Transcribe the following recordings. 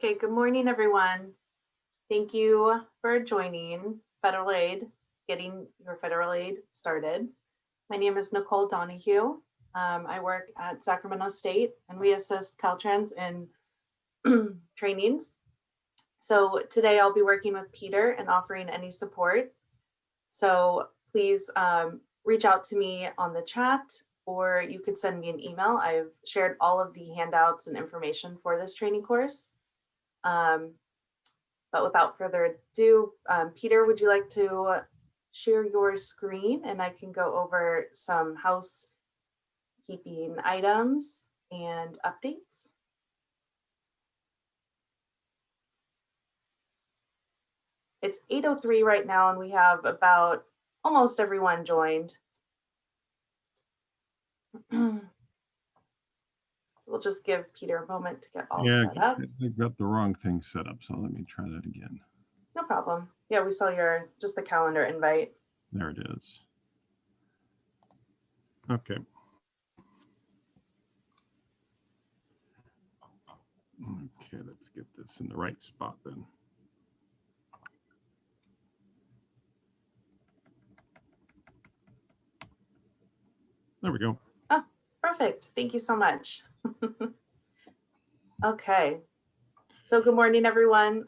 Okay, good morning, everyone. Thank you for joining Federal Aid, getting your federal aid started. My name is Nicole Donahue. I work at Sacramento State and we assist Caltrans in trainings. So today I'll be working with Peter and offering any support. So please reach out to me on the chat or you could send me an email. I've shared all of the handouts and information for this training course. But without further ado, Peter, would you like to share your screen and I can go over some housekeeping items and updates? It's 8:03 right now and we have about almost everyone joined. So we'll just give Peter a moment to get all set up. I got the wrong thing set up, so let me try that again. No problem. Yeah, we saw just the calendar invite. There it is. Okay. Okay, let's get this in the right spot then. There we go. Oh, perfect. Thank you so much. Okay. So good morning, everyone.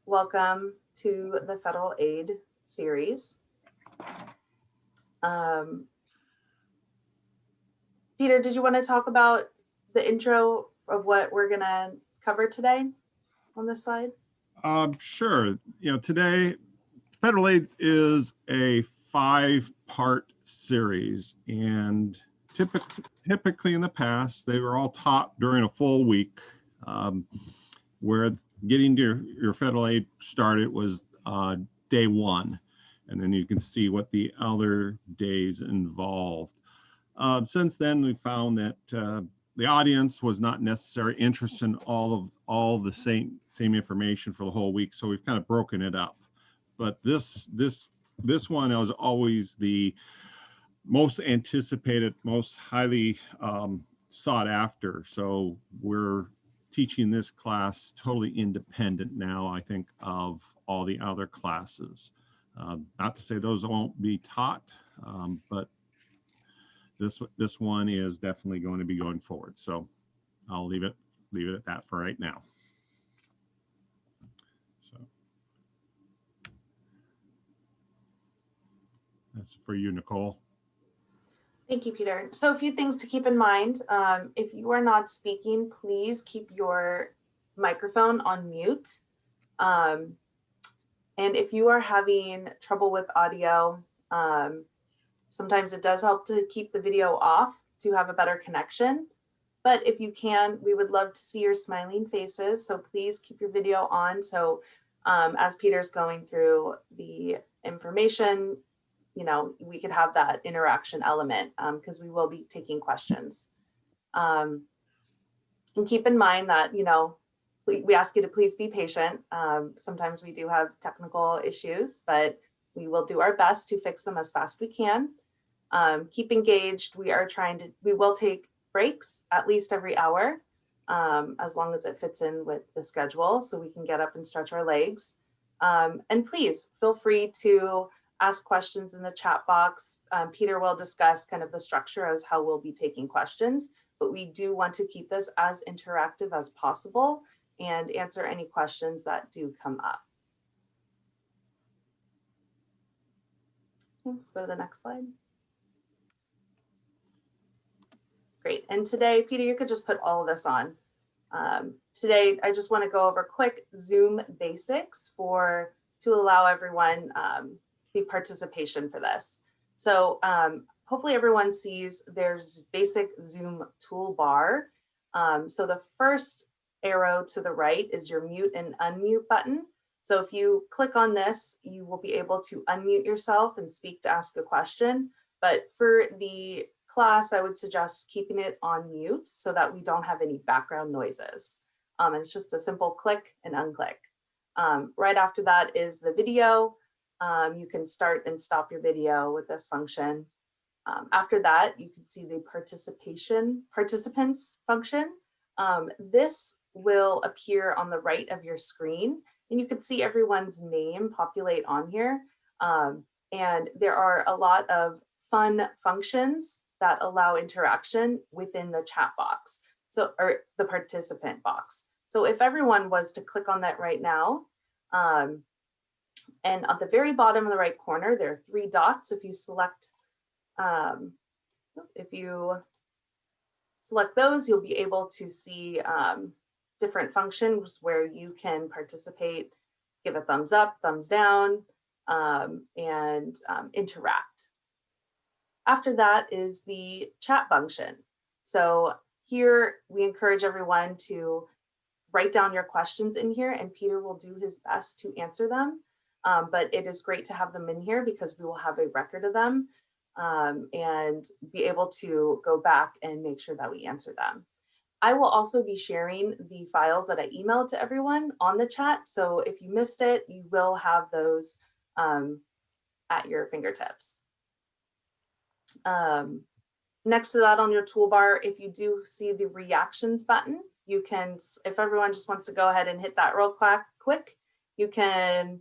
Welcome to the Federal Aid series. Peter, did you want to talk about the intro of what we're going to cover today on this slide? Sure. Today, Federal Aid is a 5-part series, and typically in the past, they were all taught during a full week, where getting your federal aid started was day one, and then you can see what the other days involved. Since then, we found that the audience was not necessarily interested in all the same information for the whole week, so we've kind of broken it up. But this one was always the most anticipated, most highly sought after. So we're teaching this class totally independent now, I think, of all the other classes. Not to say those won't be taught, but this one is definitely going to be going forward. So I'll leave it at that for right now. So that's for you, Nicole. Thank you, Peter. So a few things to keep in mind. If you are not speaking, please keep your microphone on mute. And if you are having trouble with audio, sometimes it does help to keep the video off to have a better connection. But if you can, we would love to see your smiling faces. So please keep your video on. So as Peter's going through the information, we could have that interaction element because we will be taking questions. And keep in mind that, we ask you to please be patient. Sometimes we do have technical issues, but we will do our best to fix them as fast as we can. Keep engaged. We will take breaks at least every hour, as long as it fits in with the schedule so we can get up and stretch our legs. And please feel free to ask questions in the chat box. Peter will discuss kind of the structure as how we'll be taking questions, but we do want to keep this as interactive as possible and answer any questions that do come up. Let's go to the next slide. Great. And today, Peter, you could just put all of this on. Today, I just want to go over quick Zoom basics to allow everyone the participation for this. So hopefully everyone sees there's basic Zoom toolbar. So the first arrow to the right is your mute and unmute button. So if you click on this, you will be able to unmute yourself and speak to ask a question. But for the class, I would suggest keeping it on mute so that we don't have any background noises. And it's just a simple click and unclick. Right after that is the video. You can start and stop your video with this function. After that, you can see the participants function. This will appear on the right of your screen, and you can see everyone's name populate on here. And there are a lot of fun functions that allow interaction within the chat box, so, or the participant box. So if everyone was to click on that right now, and at the very bottom of the right corner, there are 3 dots. If you select those, you'll be able to see different functions where you can participate, give a thumbs up, thumbs down, and interact. After that is the chat function. So here we encourage everyone to write down your questions in here, and Peter will do his best to answer them. But it is great to have them in here because we will have a record of them and be able to go back and make sure that we answer them. I will also be sharing the files that I emailed to everyone on the chat. So if you missed it, you will have those at your fingertips. Next to that on your toolbar, if you do see the reactions button, you can, if everyone just wants to go ahead and hit that real quick, you can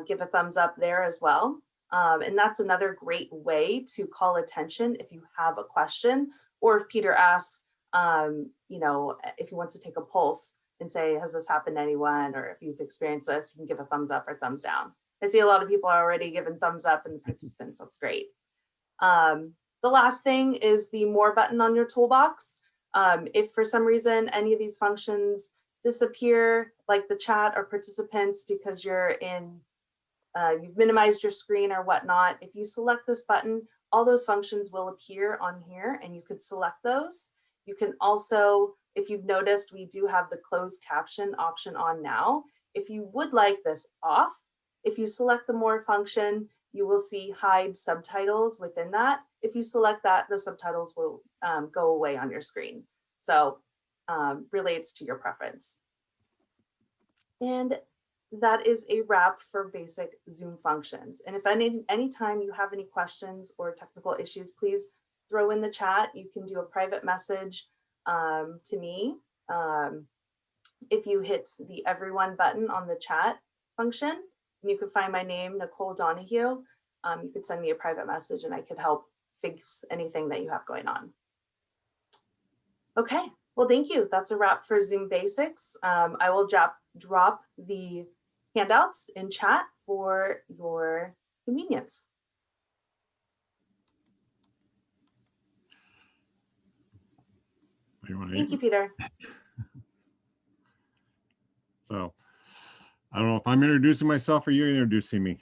give a thumbs up there as well. And that's another great way to call attention if you have a question, or if Peter asks, you know, if he wants to take a pulse and say, has this happened to anyone? Or if you've experienced this, you can give a thumbs up or thumbs down. I see a lot of people are already giving thumbs up in the participants. That's great. The last thing is the more button on your toolbox. If for some reason any of these functions disappear, like the chat or participants, because you're in, you've minimized your screen or whatnot, if you select this button, all those functions will appear on here and you could select those. You can also, if you've noticed, we do have the closed caption option on now. If you would like this off, if you select the more function, you will see hide subtitles within that. If you select that, the subtitles will go away on your screen. So really it's to your preference. And that is a wrap for basic Zoom functions. And if anytime you have any questions or technical issues, please throw in the chat. You can do a private message to me. If you hit the everyone button on the chat function, and you can find my name, Nicole Donahue. You could send me a private message and I could help fix anything that you have going on. Okay, well, thank you. That's a wrap for Zoom Basics. I will drop the handouts in chat for your convenience. Thank you, Peter. So I don't know if I'm introducing myself or you're introducing me.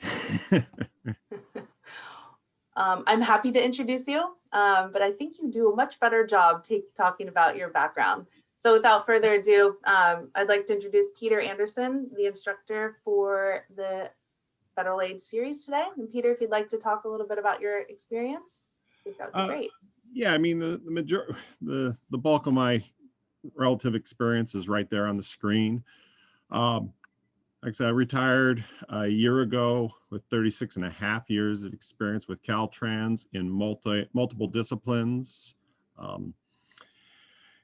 I'm happy to introduce you, but I think you do a much better job talking about your background. So without further ado, I'd like to introduce Peter Anderson, the instructor for the Federal Aid series today. And Peter, if you'd like to talk a little bit about your experience, I think that would be great. Yeah, I mean, the bulk of my relative experience is right there on the screen. Like I said, I retired a year ago with 36.5 years of experience with Caltrans in multiple disciplines.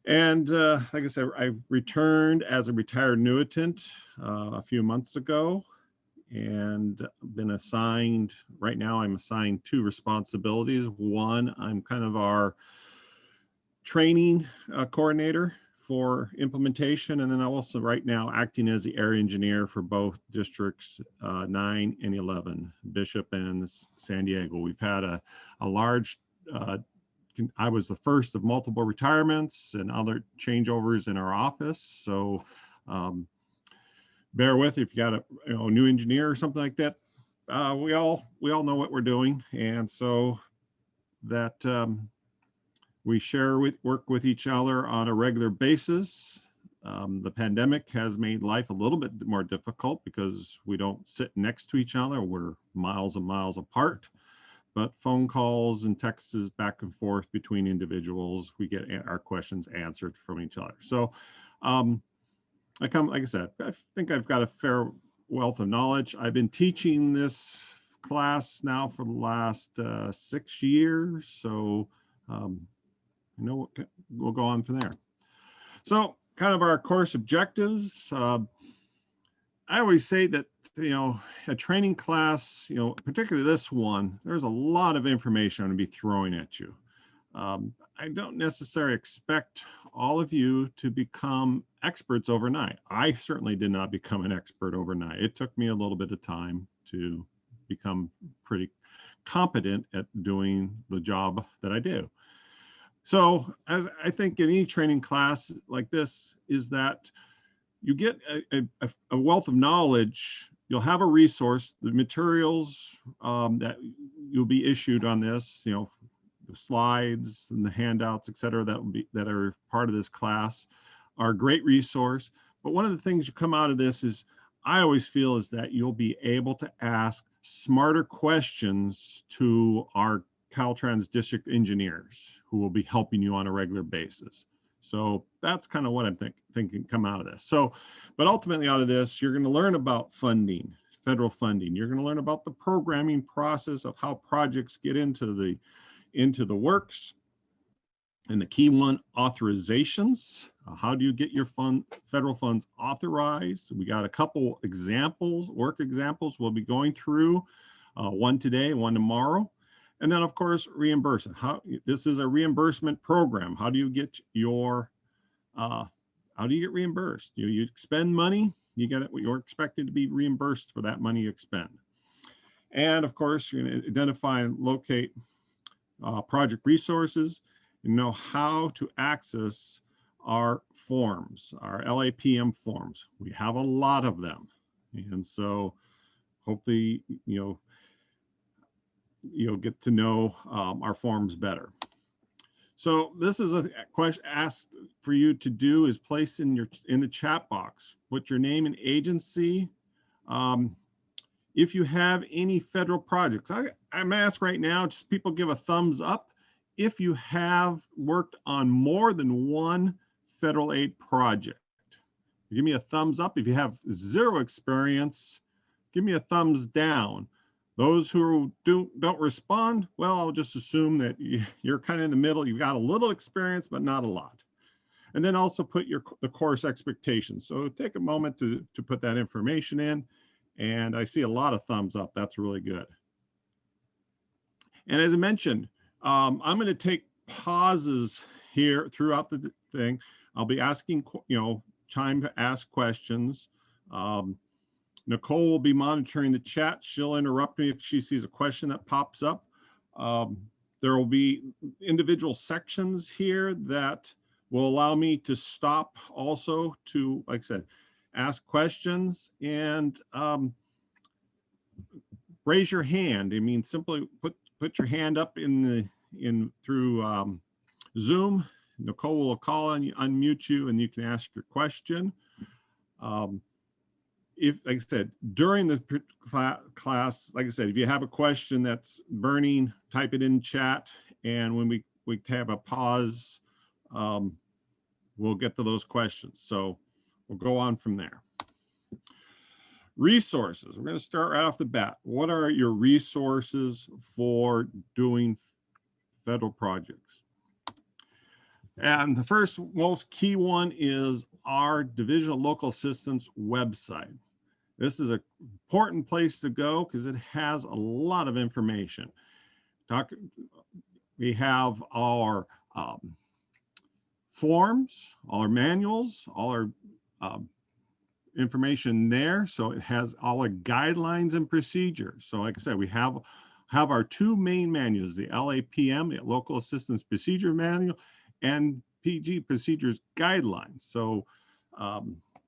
And like I said, I returned as a retired annuitant a few months ago and been assigned, right now I'm assigned 2 responsibilities. One, I'm kind of our training coordinator for implementation, and then I'm also right now acting as the area engineer for both districts 9 and 11, Bishop and San Diego. We've had a large, I was the first of multiple retirements and other changeovers in our office. So bear with if you got a new engineer or something like that. We all know what we're doing, and so that we work with each other on a regular basis. The pandemic has made life a little bit more difficult because we don't sit next to each other. We're miles and miles apart, but phone calls and texts back and forth between individuals, we get our questions answered from each other. So like I said, I think I've got a fair wealth of knowledge. I've been teaching this class now for the last 6 years. So we'll go on from there. So kind of our course objectives. I always say that, a training class, particularly this one, there's a lot of information I'm going to be throwing at you. I don't necessarily expect all of you to become experts overnight. I certainly did not become an expert overnight. It took me a little bit of time to become pretty competent at doing the job that I do. So, as I think in any training class like this, is that you get a wealth of knowledge. You'll have a resource, the materials that you'll be issued on this, the slides and the handouts, et cetera, that are part of this class are a great resource. But one of the things you come out of this is, I always feel, is that you'll be able to ask smarter questions to our Caltrans district engineers who will be helping you on a regular basis. So that's kind of what I'm thinking come out of this. So, but ultimately out of this, you're going to learn about funding, federal funding. You're going to learn about the programming process of how projects get into the works. And the key one, authorizations. How do you get your federal funds authorized? We got a couple examples, work examples we'll be going through, one today, one tomorrow. And then, of course, reimbursement. This is a reimbursement program. How do you get reimbursed? You expend money, you get it. You're expected to be reimbursed for that money you expend. And of course, you're going to identify and locate project resources. You know how to access our forms, our LAPM forms. We have a lot of them, and so hopefully, you'll get to know our forms better. So this is a question asked for you to do, is place in the chat box. Put your name and agency. If you have any federal projects, I'm asked right now, just people give a thumbs up if you have worked on more than one federal aid project. Give me a thumbs up. If you have zero experience, give me a thumbs down. Those who don't respond, well, I'll just assume that you're kind of in the middle. You've got a little experience, but not a lot. And then also put the course expectations. So take a moment to put that information in. And I see a lot of thumbs up. That's really good. And as I mentioned, I'm going to take pauses here throughout the thing. I'll be asking, time to ask questions. Nicole will be monitoring the chat. She'll interrupt me if she sees a question that pops up. There will be individual sections here that will allow me to stop also to, like I said, ask questions and raise your hand. I mean, simply put your hand up through Zoom. Nicole will call on you, unmute you, and you can ask your question. If, like I said, during the class, like I said, if you have a question that's burning, type it in chat, and when we have a pause, we'll get to those questions. So we'll go on from there. Resources. We're going to start right off the bat. What are your resources for doing federal projects? And the first most key one is our Division of Local Assistance website. This is an important place to go because it has a lot of information. We have our forms, all our manuals, all our information there. So it has all our guidelines and procedures. So like I said, we have our two main manuals, the LAPM, the Local Assistance Procedure Manual, and PG Procedures Guidelines. So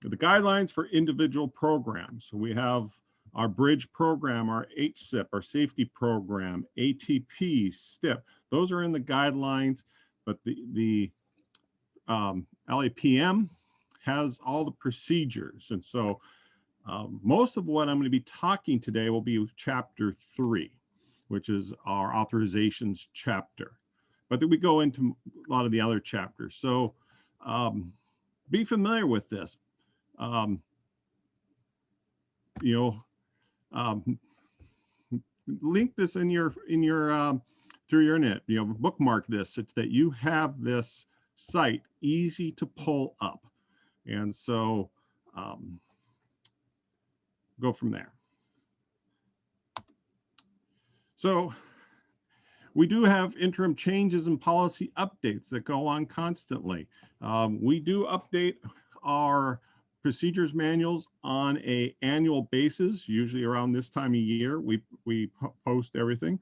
the guidelines for individual programs. So we have our bridge program, our HSIP, our safety program, ATP, STIP. Those are in the guidelines, but the LAPM has all the procedures. And so most of what I'm going to be talking today will be chapter 3, which is our authorizations chapter. But then we go into a lot of the other chapters. So be familiar with this. Link this in your through your internet. Bookmark this so that you have this site easy to pull up. And so go from there. So we do have interim changes and policy updates that go on constantly. We do update our procedures manuals on an annual basis, usually around this time of year. We post everything,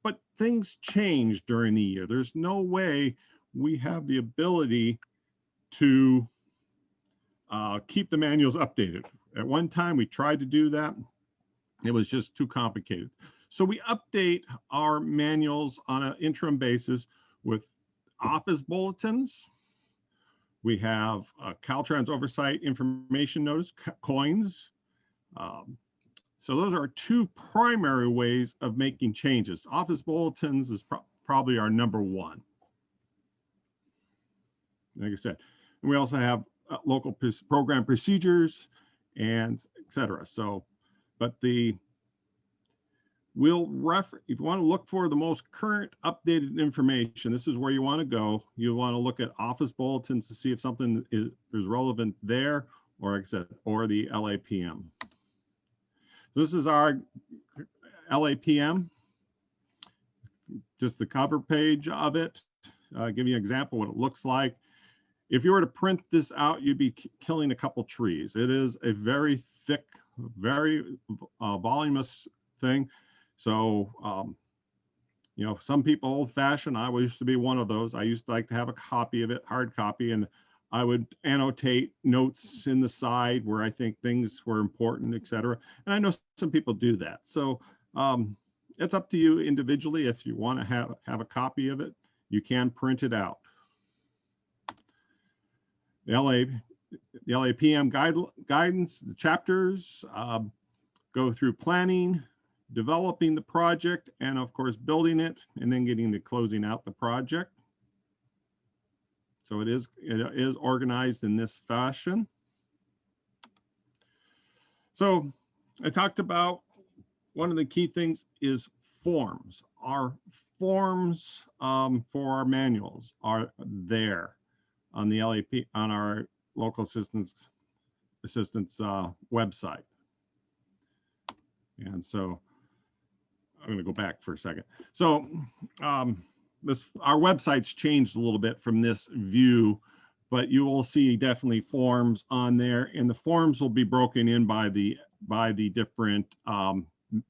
but things change during the year. There's no way we have the ability to keep the manuals updated. At one time, we tried to do that. It was just too complicated. So we update our manuals on an interim basis with office bulletins. We have Caltrans Oversight Information Notice, COINS. So those are two primary ways of making changes. Office bulletins is probably our number one. Like I said, and we also have local program procedures and etc. So, but if you want to look for the most current updated information, this is where you want to go. You want to look at office bulletins to see if something is relevant there, or like I said, or the LAPM. This is our LAPM, just the cover page of it. Give you an example of what it looks like. If you were to print this out, you'd be killing a couple trees. It is a very thick, very voluminous thing. So, you know, some people old-fashioned. I used to be one of those. I used to like to have a copy of it, hard copy, and I would annotate notes in the side where I think things were important, etc. And I know some people do that. So it's up to you individually. If you want to have a copy of it, you can print it out. The LAPM guidance, the chapters go through planning, developing the project, and of course building it, and then getting to closing out the project. So it is organized in this fashion. So I talked about one of the key things is forms. Our forms for our manuals are there on the LAP, on our local assistance website. And so I'm going to go back for a second. So our website's changed a little bit from this view, but you will see definitely forms on there, and the forms will be broken in by the different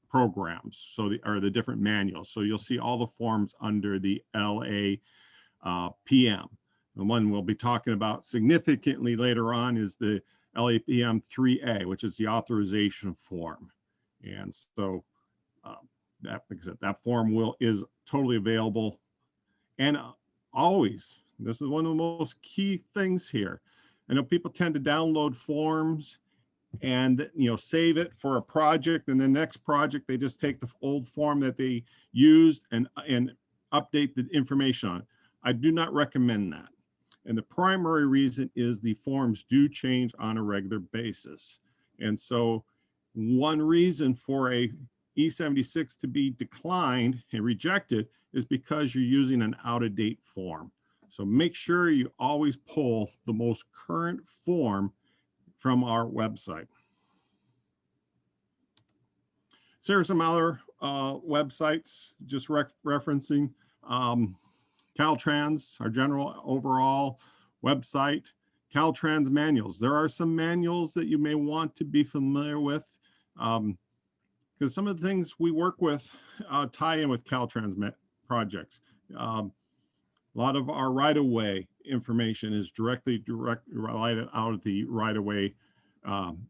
programs, so the different manuals. So you'll see all the forms under the LAPM. The one we'll be talking about significantly later on is the LAPM 3A, which is the authorization form. And so that, like I said, that form is totally available. And always, this is one of the most key things here. I know people tend to download forms and save it for a project, and the next project they just take the old form that they used and update the information on it. I do not recommend that. And the primary reason is the forms do change on a regular basis. And so one reason for a E76 to be declined and rejected is because you're using an out-of-date form. So make sure you always pull the most current form from our website. So here are some other websites, just referencing Caltrans, our general overall website. Caltrans Manuals. There are some manuals that you may want to be familiar with, because some of the things we work with tie in with Caltrans projects. A lot of our right-of-way information is directly related out of the right-of-way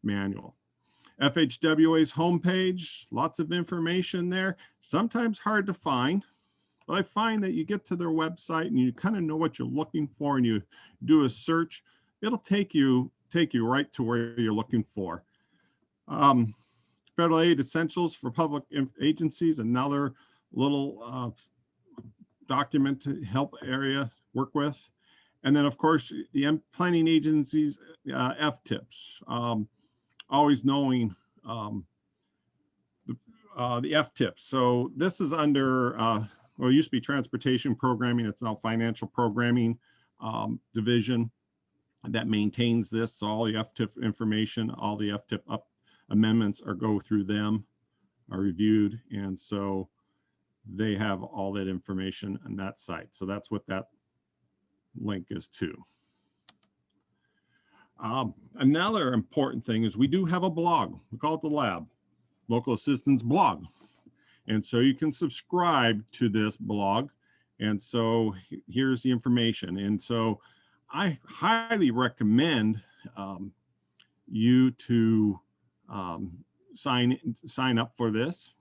manual. FHWA's homepage, lots of information there, sometimes hard to find, but I find that you get to their website and you kind of know what you're looking for, and you do a search, it'll take you right to where you're looking for. Federal Aid Essentials for Public Agencies, another little document to help area work with. And then of course, the planning agencies, FTIPs, always knowing the FTIPs. So this is under, well, it used to be transportation programming. It's now financial programming division. that maintains this. So all the FTIP information, all the FTIP amendments go through them, are reviewed, and so they have all that information on that site. So that's what that link is to. Another important thing is we do have a blog. We call it the Lab, Local Assistance Blog. And so you can subscribe to this blog. And so here's the information. And so I highly recommend you to sign up for this.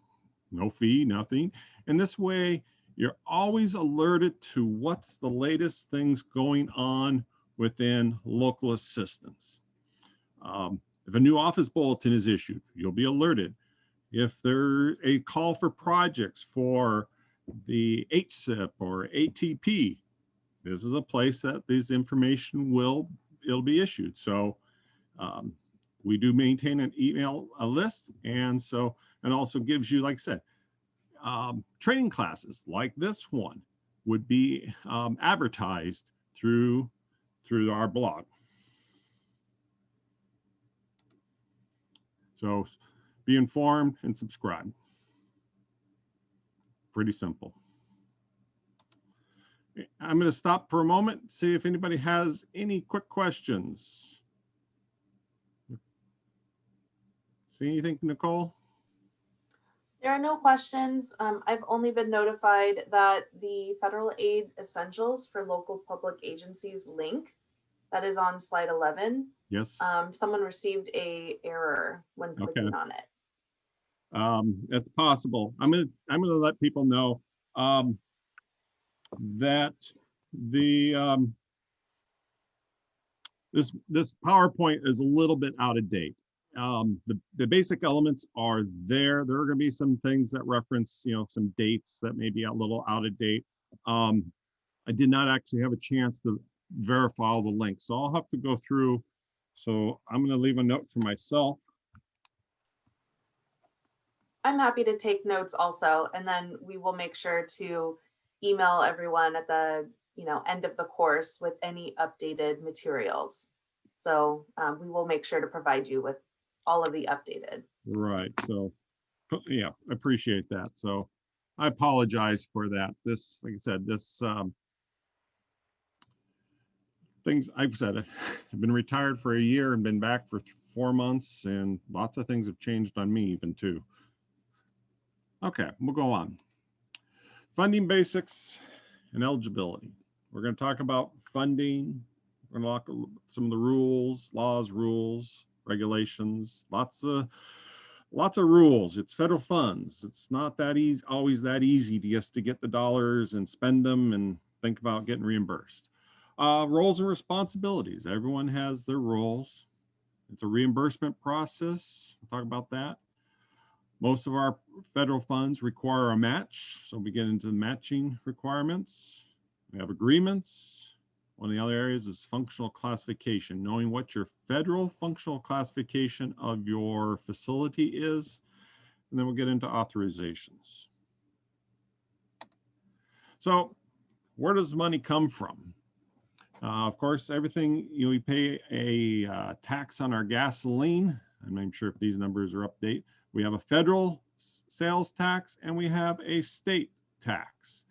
No fee, nothing. And this way you're always alerted to what's the latest things going on within local assistance. If a new office bulletin is issued, you'll be alerted. If there's a call for projects for the HSIP or ATP, this is a place that this information it'll be issued. So we do maintain an email list, and also gives you, like I said, training classes like this one would be advertised through our blog. So be informed and subscribe. Pretty simple. I'm going to stop for a moment, see if anybody has any quick questions. See anything, Nicole? There are no questions. I've only been notified that the Federal Aid Essentials for Local Public Agencies link that is on slide 11. Yes. Someone received a error when clicking on it. That's possible. I'm gonna let people know that the this PowerPoint is a little bit out of date. The basic elements are there. There are going to be some things that reference, some dates that may be a little out of date. I did not actually have a chance to verify all the links, so I'll have to go through. So I'm going to leave a note for myself. I'm happy to take notes also, and then we will make sure to email everyone at the end of the course with any updated materials. So we will make sure to provide you with all of the updated. Right. So yeah, appreciate that. So I apologize for that. This, like I said, this things I've said, I've been retired for a year and been back for 4 months, and lots of things have changed on me even too. Okay, we'll go on. Funding basics and eligibility. We're going to talk about funding. We're going to look at some of the rules, laws, rules, regulations, lots of rules. It's federal funds. It's not that easy, always that easy just to get the dollars and spend them and think about getting reimbursed. Roles and responsibilities. Everyone has their roles. It's a reimbursement process. We'll talk about that. Most of our federal funds require a match, so we get into the matching requirements. We have agreements. One of the other areas is functional classification, knowing what your federal functional classification of your facility is, and then we'll get into authorizations. So where does money come from? Of course, everything, we pay a tax on our gasoline. I'm not sure if these numbers are up to date. We have a federal sales tax and we have a state tax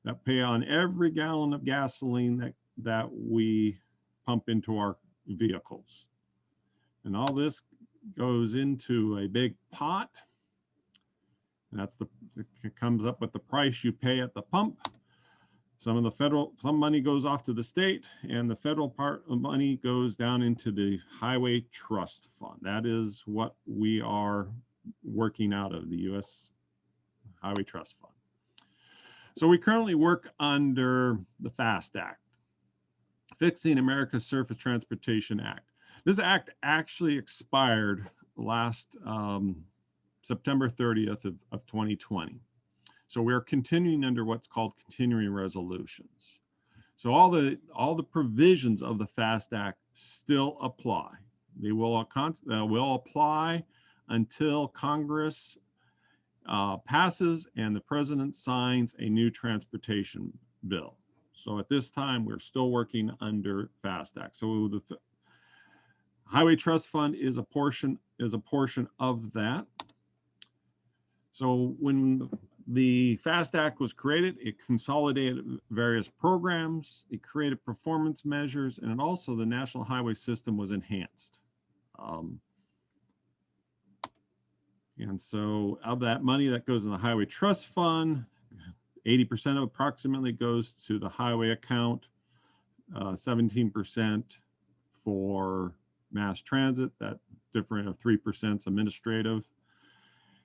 that pay on every gallon of gasoline that we pump into our vehicles. And all this goes into a big pot. And it comes up with the price you pay at the pump. Some money goes off to the state, and the federal part of money goes down into the Highway Trust Fund. That is what we are working out of, the U.S. Highway Trust Fund. So we currently work under the FAST Act, Fixing America's Surface Transportation Act. This act actually expired last September 30th of 2020. So we're continuing under what's called continuing resolutions. So all the provisions of the FAST Act still apply. They will apply until Congress passes and the president signs a new transportation bill. So at this time, we're still working under FAST Act. So the Highway Trust Fund is a portion of that. So when the FAST Act was created, it consolidated various programs, it created performance measures, and also the National Highway System was enhanced. And so of that money that goes in the Highway Trust Fund, 80% of approximately goes to the highway account, 17% for mass transit, that different of 3% is administrative.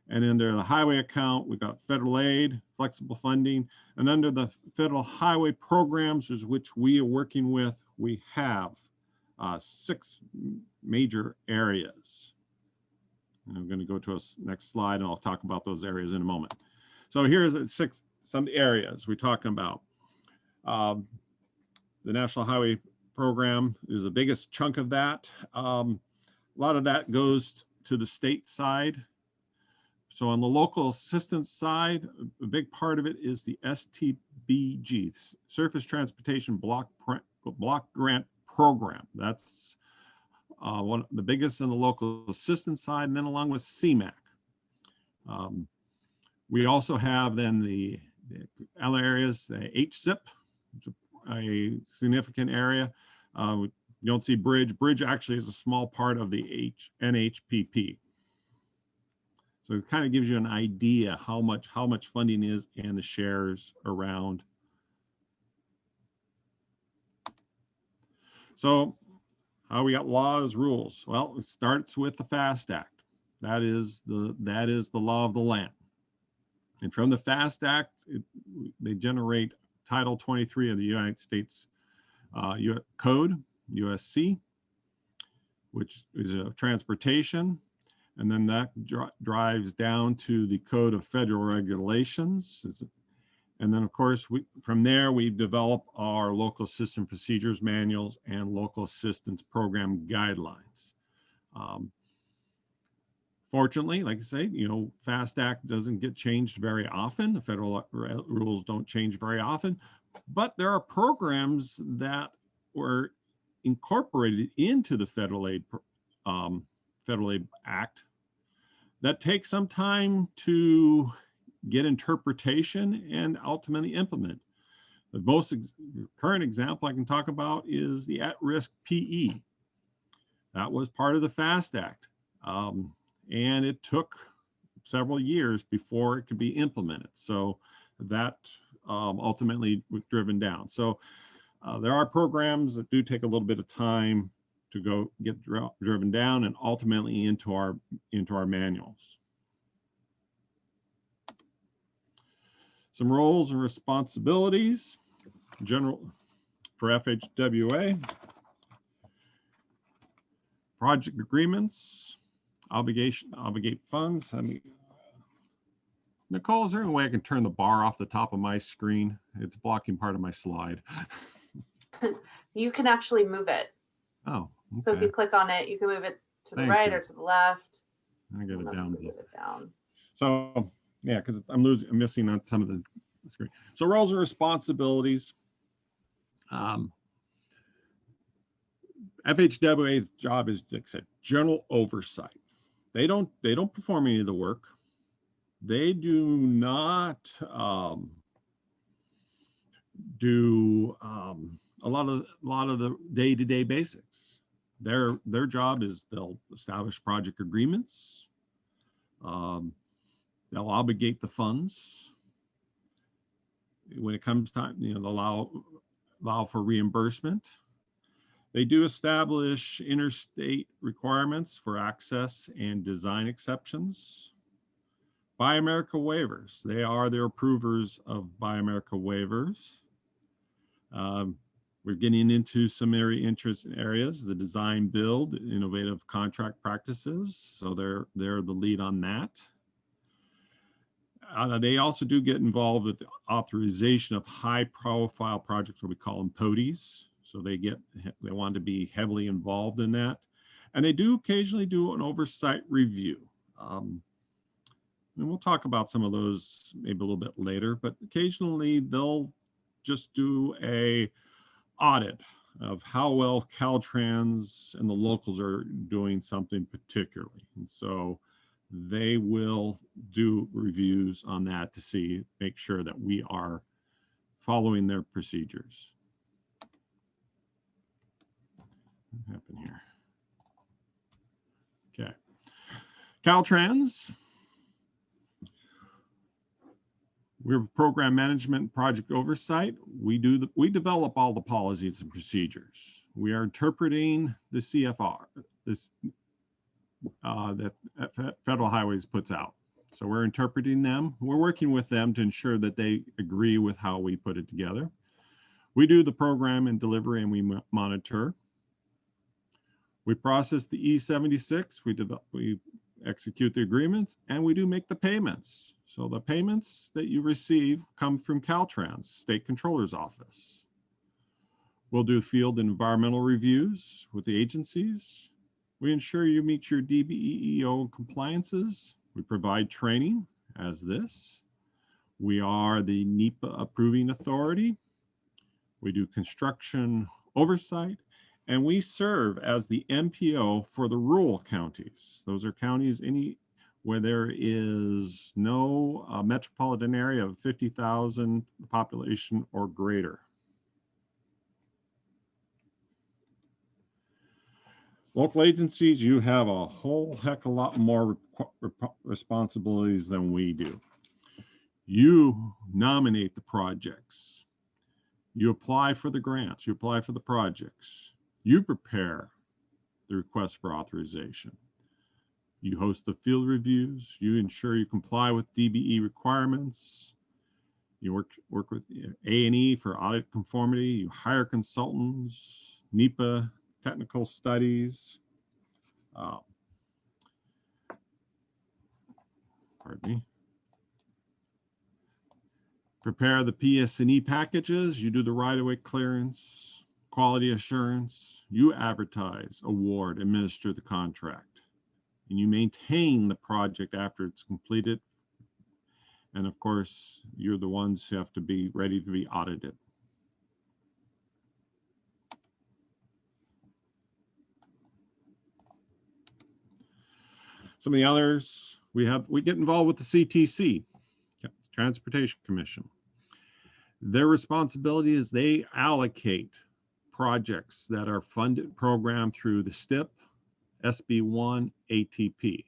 And under the highway account, we've got federal aid, flexible funding, and under the federal highway programs, which we are working with, we have 6 major areas. And I'm going to go to a next slide, and I'll talk about those areas in a moment. So here's some areas we're talking about. The National Highway Program is the biggest chunk of that. A lot of that goes to the state side. So on the local assistance side, a big part of it is the STBG, Surface Transportation Block Grant Program. That's one of the biggest in the local assistance side, and then along with CMAQ. We also have then the other areas, the HSIP, which is a significant area. You don't see bridge. Bridge actually is a small part of the NHPP. So it kind of gives you an idea how much funding is and the shares around. So how we got laws, rules? Well, it starts with the FAST Act. That is the law of the land. And from the FAST Act, they generate Title 23 of the United States Code, USC, which is a transportation. And then that drives down to the Code of Federal Regulations. And then, of course, from there, we develop our local system procedures manuals and local assistance program guidelines. Fortunately, like I say, FAST Act doesn't get changed very often. The federal rules don't change very often, but there are programs that were incorporated into the Federal Aid Act that take some time to get interpretation and ultimately implement. The most current example I can talk about is the at-risk PE. That was part of the FAST Act, and it took several years before it could be implemented. So that ultimately was driven down. So there are programs that do take a little bit of time to go get driven down and ultimately into our manuals. Some roles and responsibilities, general for FHWA, project agreements, obligate funds. Nicole, is there any way I can turn the bar off the top of my screen? It's blocking part of my slide. You can actually move it. Oh, okay. So if you click on it, you can move it to the right or to the left. I got it down. Down. So yeah, because I'm missing on some of the screen. So roles and responsibilities. FHWA's job is, like I said, general oversight. They don't perform any of the work. They do not do a lot of the day-to-day basics. Their job is they'll establish project agreements. They'll obligate the funds. When it comes time, they'll allow for reimbursement. They do establish interstate requirements for access and design exceptions. Buy America waivers. They are the approvers of Buy America waivers. We're getting into some interest areas, the design build, innovative contract practices. So they're the lead on that. They also do get involved with the authorization of high profile projects, what we call them POTIs. So they want to be heavily involved in that. And they do occasionally do an oversight review. And we'll talk about some of those maybe a little bit later, but occasionally they'll just do a audit of how well Caltrans and the locals are doing something particularly. And so they will do reviews on that to see, make sure that we are following their procedures. What happened here? Okay. Caltrans. We're program management project oversight. We develop all the policies and procedures. We are interpreting the CFR, that Federal Highways puts out. So we're interpreting them. We're working with them to ensure that they agree with how we put it together. We do the program and delivery, and we monitor. We process the E76. We execute the agreements, and we do make the payments. So the payments that you receive come from Caltrans, State Controller's Office. We'll do field and environmental reviews with the agencies. We ensure you meet your DBEEO compliances. We provide training as this. We are the NEPA approving authority. We do construction oversight, and we serve as the MPO for the rural counties. Those are counties where there is no metropolitan area of 50,000 population or greater. Local agencies, you have a whole heck of a lot more responsibilities than we do. You nominate the projects. You apply for the grants. You apply for the projects. You prepare the request for authorization. You host the field reviews. You ensure you comply with DBE requirements. You work with A&E for audit conformity. You hire consultants, NEPA technical studies. Pardon me. Prepare the PS&E packages. You do the right-of-way clearance, quality assurance. You advertise, award, administer the contract. And you maintain the project after it's completed. And of course, you're the ones who have to be ready to be audited. Some of the others, we get involved with the CTC, Transportation Commission. Their responsibility is they allocate projects that are funded, programmed through the STIP, SB1, ATP.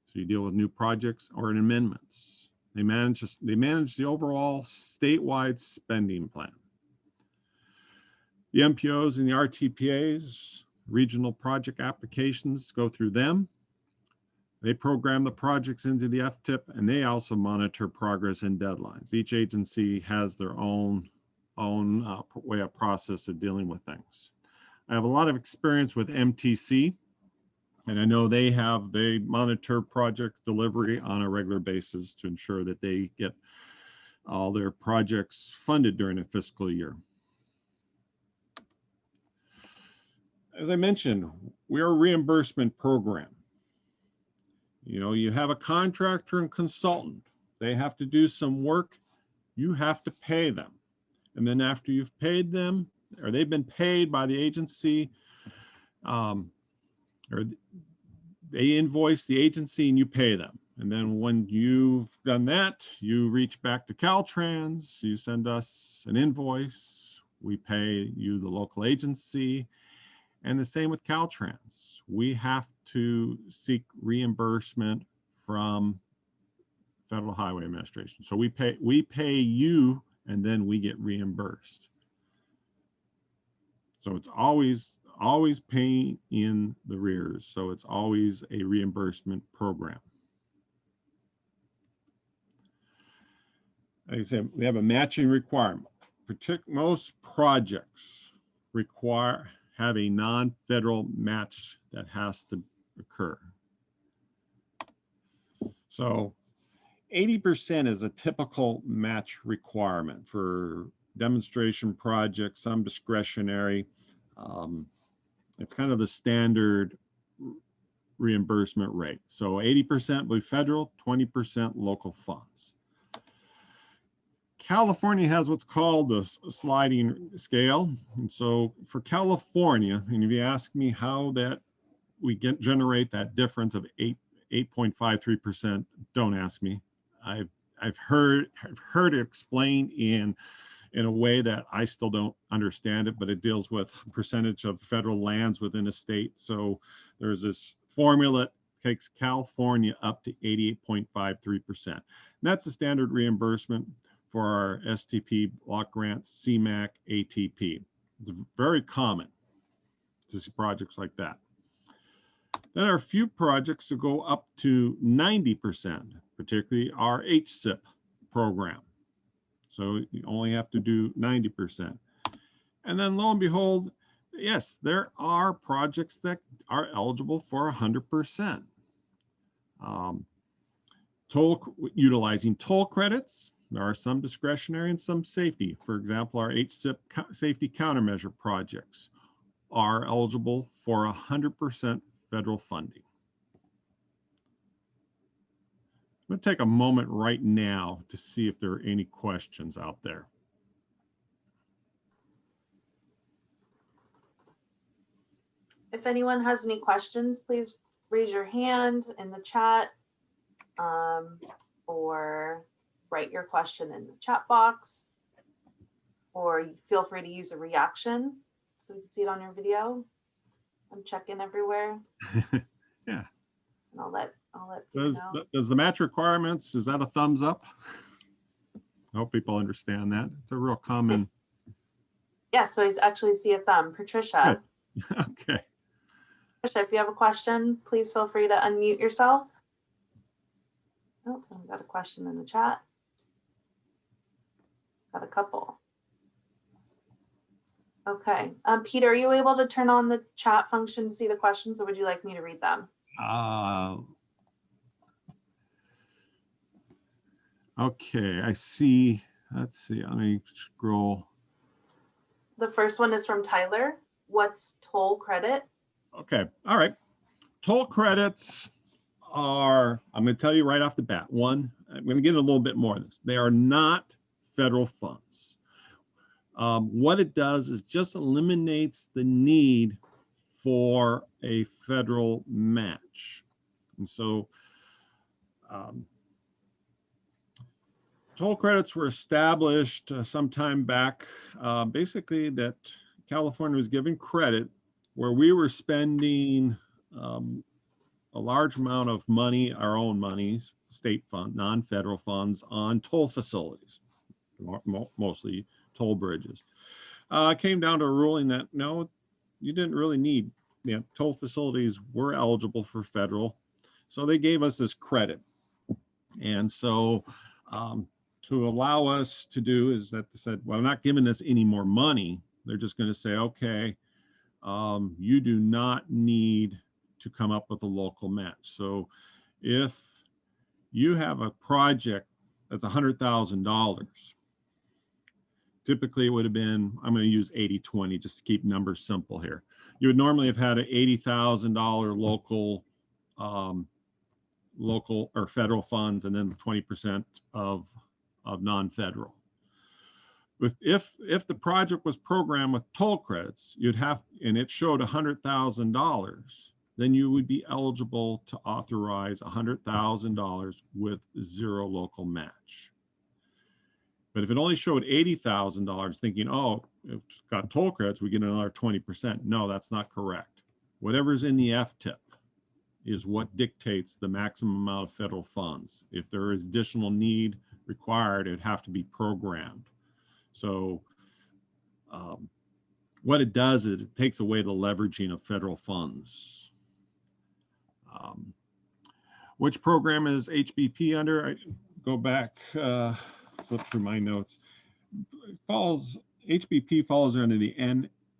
So you deal with new projects or amendments. They manage the overall statewide spending plan. The MPOs and the RTPAs, regional project applications, go through them. They program the projects into the FTIP, and they also monitor progress and deadlines. Each agency has their own way of process of dealing with things. I have a lot of experience with MTC, and I know they monitor project delivery on a regular basis to ensure that they get all their projects funded during a fiscal year. As I mentioned, we are a reimbursement program. You know, you have a contractor and consultant. They have to do some work. You have to pay them. And then after you've paid them, or they've been paid by the agency, or they invoice the agency and you pay them. And then when you've done that, you reach back to Caltrans, you send us an invoice, we pay you the local agency. And the same with Caltrans. We have to seek reimbursement from Federal Highway Administration. So we pay you, and then we get reimbursed. So it's always paying in the rears. So it's always a reimbursement program. Like I said, we have a matching requirement. Most projects have a non-federal match that has to occur. So 80% is a typical match requirement for demonstration projects, some discretionary. It's kind of the standard reimbursement rate. So 80% will be federal, 20% local funds. California has what's called the sliding scale. And so for California, and if you ask me how that we generate that difference of 8.53%, don't ask me. I've heard it explained in a way that I still don't understand it, but it deals with percentage of federal lands within a state. So there's this formula that takes California up to 88.53%. That's the standard reimbursement for our STP block grants, CMAQ, ATP. It's very common to see projects like that. Then there are a few projects that go up to 90%, particularly our HSIP program. So you only have to do 90%. And then lo and behold, yes, there are projects that are eligible for 100%. Utilizing toll credits, there are some discretionary and some safety. For example, our HSIP safety countermeasure projects are eligible for 100% federal funding. I'm going to take a moment right now to see if there are any questions out there. If anyone has any questions, please raise your hand in the chat or write your question in the chat box, or feel free to use a reaction so we can see it on your video. I'm checking everywhere. Yeah. And I'll let you know. Does the match requirements, is that a thumbs up? I hope people understand that. It's a real common. Yeah, so I actually see a thumb. Patricia. Okay. Patricia, if you have a question, please feel free to unmute yourself. Oh, I've got a question in the chat. Got a couple. Okay. Peter, are you able to turn on the chat function to see the questions, or would you like me to read them? Okay, I see. Let's see. Let me scroll. The first one is from Tyler. What's toll credit? Okay. All right. Toll credits are, I'm going to tell you right off the bat. One, I'm going to get a little bit more of this. They are not federal funds. What it does is just eliminates the need for a federal match. And so toll credits were established some time back, basically that California was giving credit where we were spending a large amount of money, our own monies, state fund, non-federal funds on toll facilities, mostly toll bridges. Came down to a ruling that no, you didn't really need, toll facilities were eligible for federal. So they gave us this credit. And so to allow us to do is that they said, well, I'm not giving us any more money. They're just going to say, okay, you do not need to come up with a local match. So if you have a project that's $100,000, typically it would have been, I'm going to use 80-20 just to keep numbers simple here. You would normally have had an $80,000 local or federal funds, and then 20% of non-federal. If the project was programmed with toll credits, you'd have, and it showed $100,000, then you would be eligible to authorize $100,000 with zero local match. But if it only showed $80,000, thinking, oh, it's got toll credits, we get another 20%. No, that's not correct. Whatever's in the FTIP is what dictates the maximum amount of federal funds. If there is additional need required, it'd have to be programmed. So what it does is it takes away the leveraging of federal funds. Which program is HBP under? I go back, flip through my notes. HBP falls under the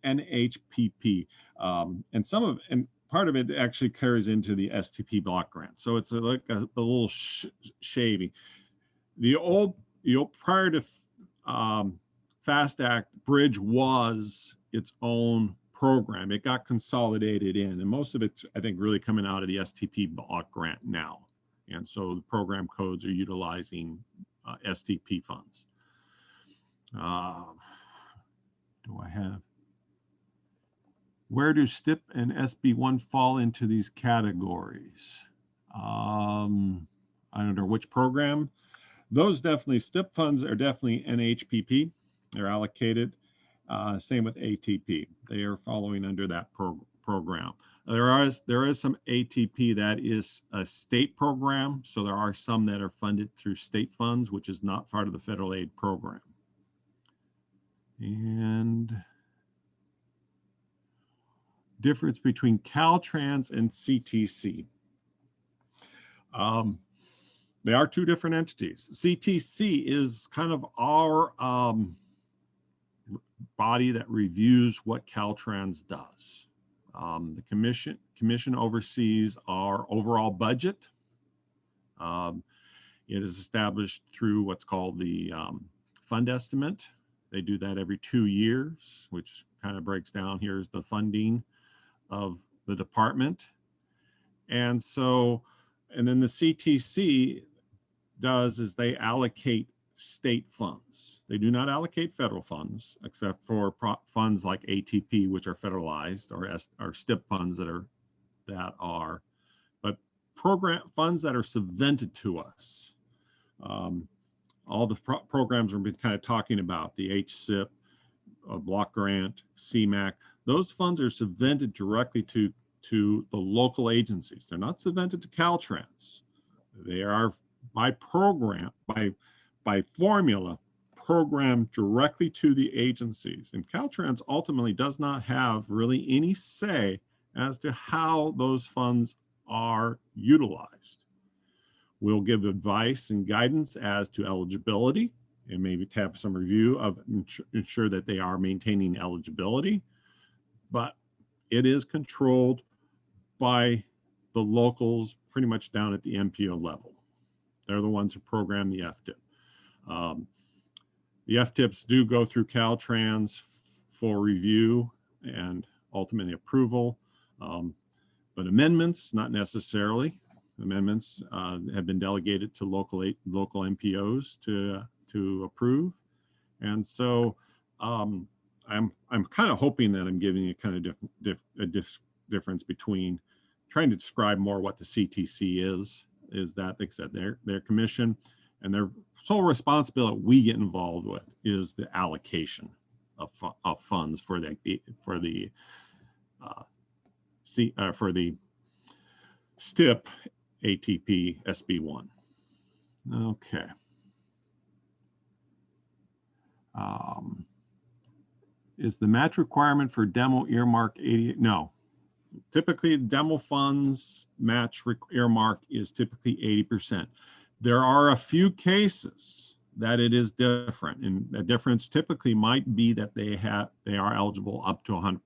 NHPP, and part of it actually carries into the STP block grant. So it's like a little shaving. The old prior to FAST Act, Bridge was its own program. It got consolidated in, and most of it's, I think, really coming out of the STP block grant now. And so the program codes are utilizing STP funds. Do I have? Where do STIP and SB1 fall into these categories? I don't know which program. Those definitely, STIP funds are definitely NHPP. They're allocated. Same with ATP. They are following under that program. There is some ATP that is a state program. So there are some that are funded through state funds, which is not part of the federal aid program. And difference between Caltrans and CTC. They are two different entities. CTC is kind of our body that reviews what Caltrans does. The commission oversees our overall budget. It is established through what's called the fund estimate. They do that every 2 years, which kind of breaks down, here's the funding of the department. And so, and then the CTC does is they allocate state funds. They do not allocate federal funds, except for funds like ATP, which are federalized, or STIP funds that are, but program funds that are subvented to us. All the programs we've been kind of talking about, the HSIP, block grant, CMAQ, those funds are subvented directly to the local agencies. They're not subvented to Caltrans. They are by program, by formula, programmed directly to the agencies. And Caltrans ultimately does not have really any say as to how those funds are utilized. We'll give advice and guidance as to eligibility and maybe have some review of ensure that they are maintaining eligibility, but it is controlled by the locals pretty much down at the MPO level. They're the ones who program the FTIP. The FTIPs do go through Caltrans for review and ultimately approval, but amendments, not necessarily. Amendments have been delegated to local MPOs to approve, and so I'm kind of hoping that I'm giving you kind of difference between trying to describe more what the CTC is that, like I said, their commission and their sole responsibility we get involved with is the allocation of funds for the STIP, ATP, SB1. Okay. Is the match requirement for demo earmark 88? No. Typically, demo funds match earmark is typically 80%. There are a few cases that it is different, and the difference typically might be that they are eligible up to 100%.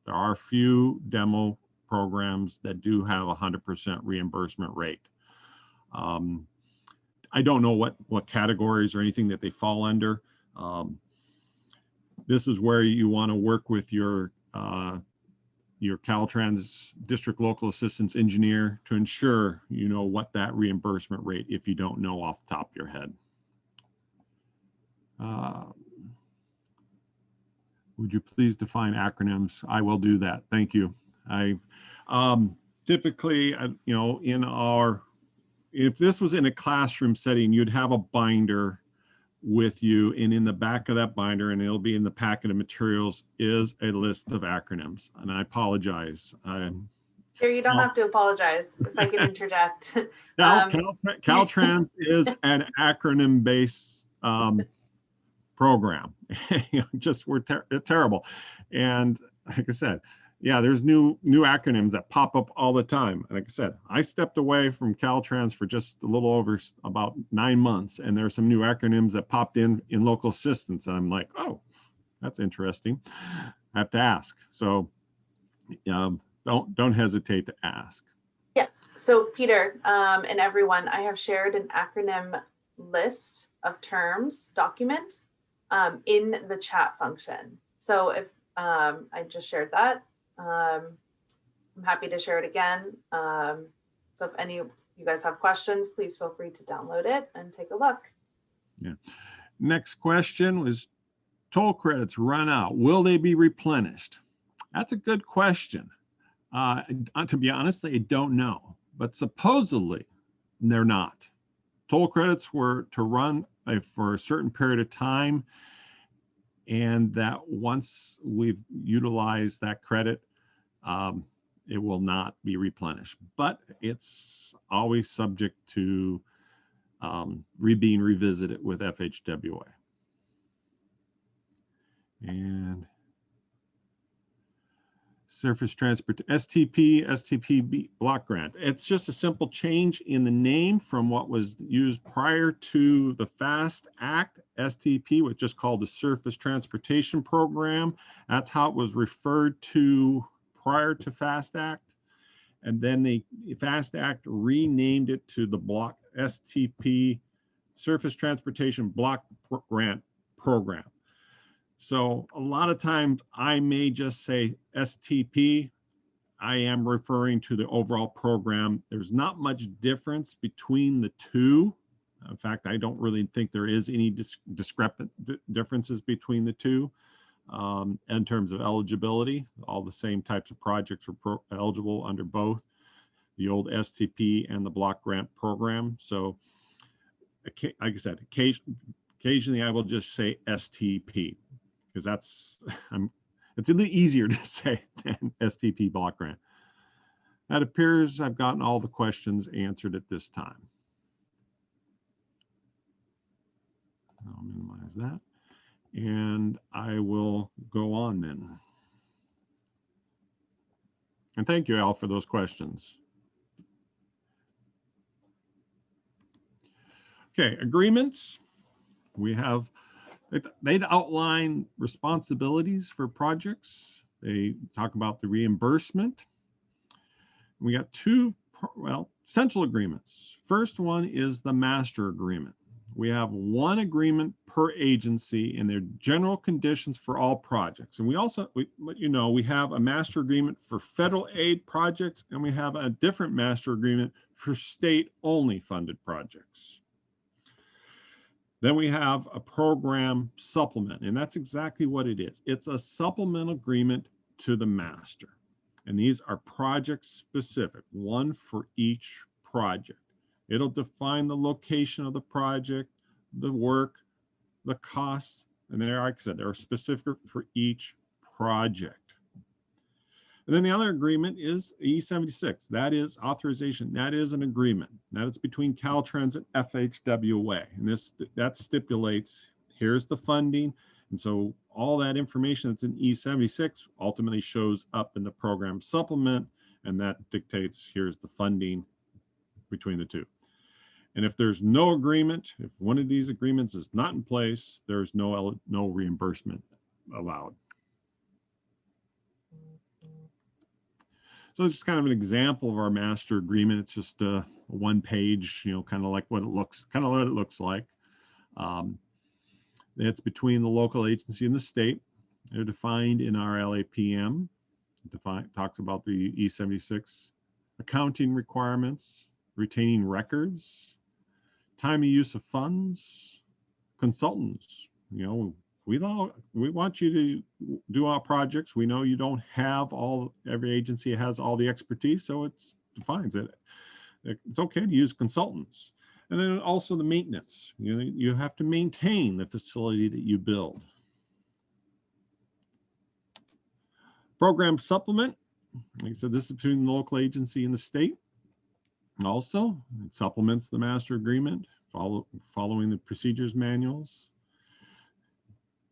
There are a few demo programs that do have 100% reimbursement rate. I don't know what categories or anything that they fall under. This is where you want to work with your Caltrans district local assistance engineer to ensure you know what that reimbursement rate, if you don't know off the top of your head. Would you please define acronyms? I will do that. Thank you. Typically, you know, if this was in a classroom setting, you'd have a binder with you, and in the back of that binder, and it'll be in the packet of materials, is a list of acronyms. And I apologize. Here, you don't have to apologize. If I can interject. Caltrans is an acronym-based program. Just we're terrible. And like I said, yeah, there's new acronyms that pop up all the time. Like I said, I stepped away from Caltrans for just a little over about 9 months, and there's some new acronyms that popped in local assistance, and I'm like, oh, that's interesting. I have to ask. So don't hesitate to ask. Yes. So Peter and everyone, I have shared an acronym list of terms document in the chat function. So if I just shared that. I'm happy to share it again. So if any of you guys have questions, please feel free to download it and take a look. Yeah. Next question was, toll credits run out. Will they be replenished? That's a good question. To be honest, I don't know, but supposedly they're not. Toll credits were to run for a certain period of time, and that once we've utilized that credit, it will not be replenished, but it's always subject to being revisited with FHWA. And Surface Transport, STP block grant. It's just a simple change in the name from what was used prior to the FAST Act. STP was just called the Surface Transportation Program. That's how it was referred to prior to FAST Act. And then the FAST Act renamed it to the block STP, Surface Transportation Block Grant Program. So a lot of times I may just say STP. I am referring to the overall program. There's not much difference between the two. In fact, I don't really think there is any discrepant differences between the two in terms of eligibility. All the same types of projects are eligible under both the old STP and the block grant program. So like I said, occasionally I will just say STP, because that's it's a little easier to say than STP block grant. That appears I've gotten all the questions answered at this time. I'll minimize that, and I will go on then. And thank you, Al, for those questions. Okay, agreements. We have, they'd outline responsibilities for projects. They talk about the reimbursement. We got two, well, essential agreements. First one is the master agreement. We have one agreement per agency and their general conditions for all projects. And we let you know, we have a master agreement for federal aid projects, and we have a different master agreement for state-only funded projects. Then we have a program supplement, and that's exactly what it is. It's a supplemental agreement to the master. And these are project specific, one for each project. It'll define the location of the project, the work, the costs, and there, like I said, they're specific for each project. And then the other agreement is E76. That is authorization. That is an agreement. That is between Caltrans and FHWA. And that stipulates, here's the funding. And so all that information that's in E76 ultimately shows up in the program supplement, and that dictates here's the funding between the two. And if there's no agreement, if one of these agreements is not in place, there's no reimbursement allowed. So it's kind of an example of our master agreement. It's just a one page, kind of like what it looks, like. It's between the local agency and the state. They're defined in our LAPM. Talks about the E76 accounting requirements, retaining records, time of use of funds, consultants. We want you to do our projects. We know you don't have every agency has all the expertise, so it defines it. It's okay to use consultants. And then also the maintenance. You have to maintain the facility that you build. Program supplement. Like I said, this is between the local agency and the state. Also, it supplements the master agreement, following the procedures manuals.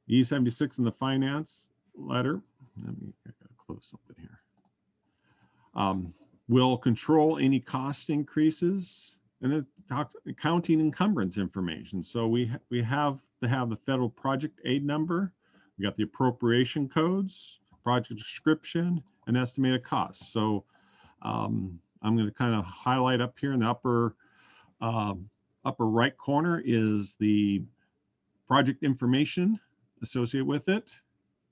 E76 in the finance letter. I gotta close something here. Will control any cost increases, and it talks accounting encumbrance information. So we have to have the federal project aid number. We got the appropriation codes, project description, and estimated costs. So I'm going to kind of highlight up here in the upper right corner is the project information associated with it.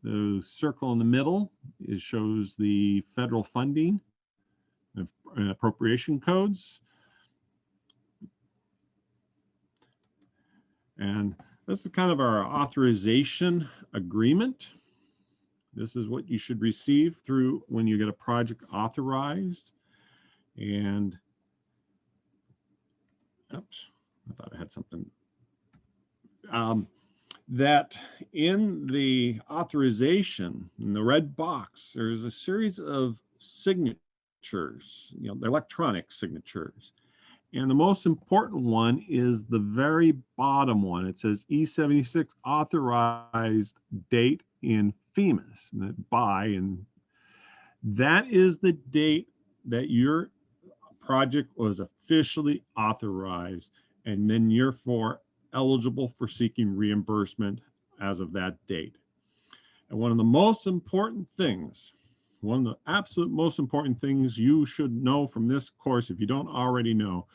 The circle in the middle shows the federal funding and appropriation codes. And This is kind of our authorization agreement. This is what you should receive through when you get a project authorized. And, oops, I thought I had something. That in the authorization, in the red box, there's a series of signatures, the electronic signatures. And the most important one is the very bottom one. It says E76 authorized date in FEMAS, by, and that is the date that your project was officially authorized, and then you're eligible for seeking reimbursement as of that date. And one of the most important things, one of the absolute most important things you should know from this course, if you don't already know,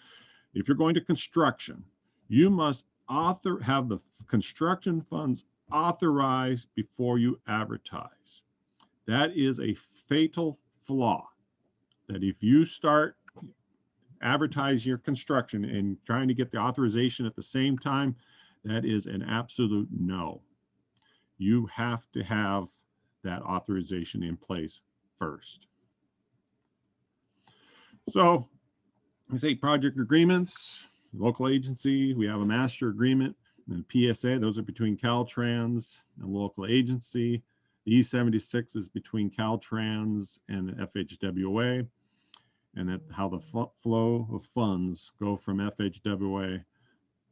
if you're going to construction, you must have the construction funds authorized before you advertise. That is a fatal flaw, that if you start advertise your construction and trying to get the authorization at the same time, that is an absolute no. You have to have that authorization in place first. So I say project agreements, local agency, we have a master agreement, and PSA, those are between Caltrans and local agency. The E76 is between Caltrans and FHWA. And that how the flow of funds go from FHWA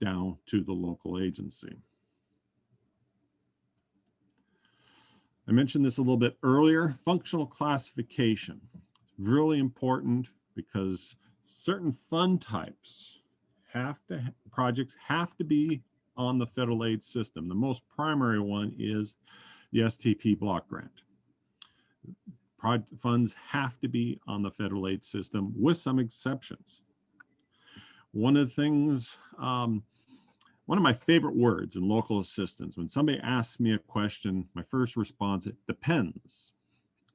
down to the local agency. I mentioned this a little bit earlier, functional classification. It's really important because certain fund types projects have to be on the federal aid system. The most primary one is the STP block grant. Funds have to be on the federal aid system with some exceptions. One of the things, one of my favorite words in local assistance, when somebody asks me a question, my first response, it depends.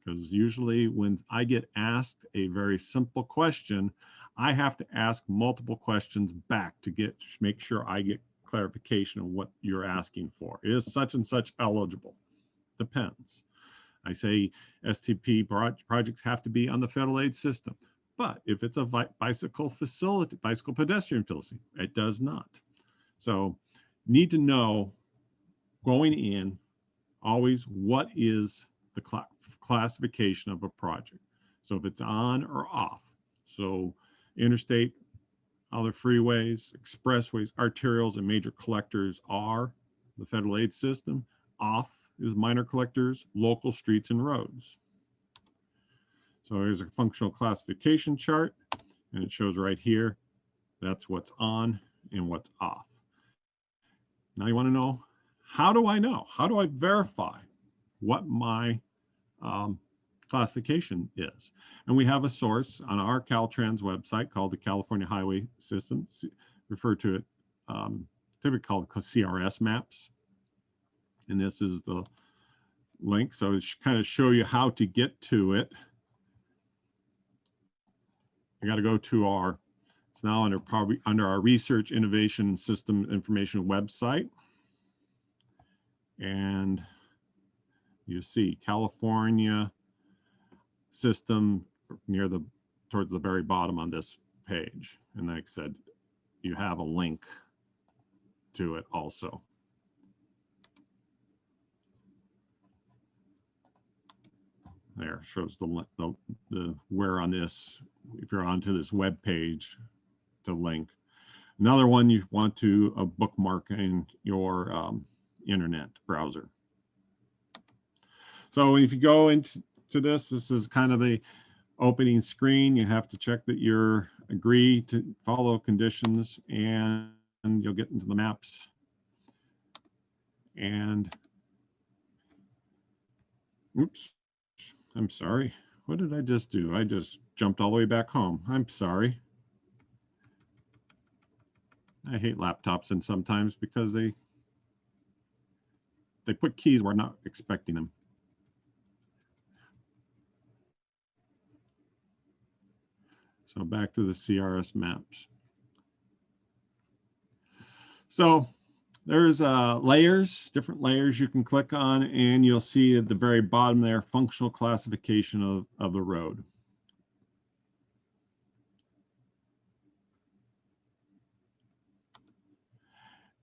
Because usually when I get asked a very simple question, I have to ask multiple questions back to make sure I get clarification on what you're asking for. Is such and such eligible? Depends. I say STP projects have to be on the federal aid system, but if it's a bicycle pedestrian facility, it does not. So need to know going in always what is the classification of a project. So if it's on or off, so interstate, other freeways, expressways, arterials, and major collectors are the federal aid system. Off is minor collectors, local streets and roads. So here's a functional classification chart, and it shows right here, that's what's on and what's off. Now you want to know, how do I know? How do I verify what my classification is? And we have a source on our Caltrans website called the California Highway System, referred to it, typically called CRS maps. And this is the link. So it kind of show you how to get to it. I got to go to it's now under our Research Innovation System Information website. And you see California system towards the very bottom on this page. And like I said, you have a link to it also. There shows the where on this, if you're onto this web page, to link. Another one you want to bookmark in your internet browser. So if you go into this is kind of a opening screen. You have to check that you're agree to follow conditions, and you'll get into the maps. And oops, I'm sorry. What did I just do? I just jumped all the way back home. I'm sorry. I hate laptops, and sometimes because they put keys where I'm not expecting them. So back to the CRS maps. So There's layers, different layers you can click on, and you'll see at the very bottom there, functional classification of the road.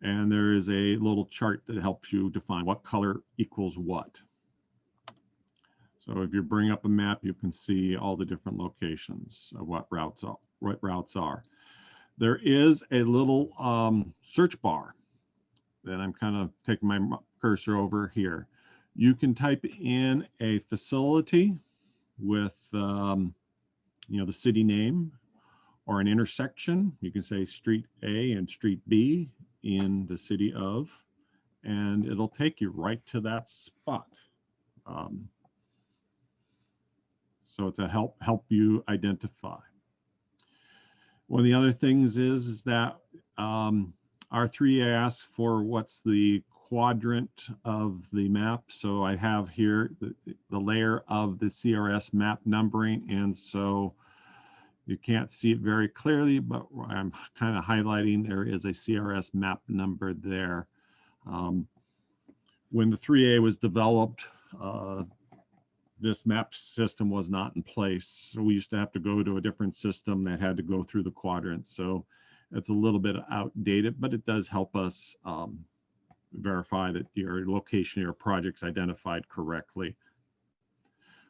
And there is a little chart that helps you define what color equals what. So if you bring up a map, you can see all the different locations of what routes are. There is a little search bar that I'm kind of taking my cursor over here. You can type in a facility with the city name, or an intersection. You can say Street A and Street B in the city of, and it'll take you right to that spot. So to help you identify. One of the other things is that R3 asks for what's the quadrant of the map. So I have here the layer of the CRS map numbering, and so you can't see it very clearly, but I'm kind of highlighting there is a CRS map number there. When the 3A was developed, this map system was not in place. So we used to have to go to a different system that had to go through the quadrants. So it's a little bit outdated, but it does help us verify that your location, your project's identified correctly.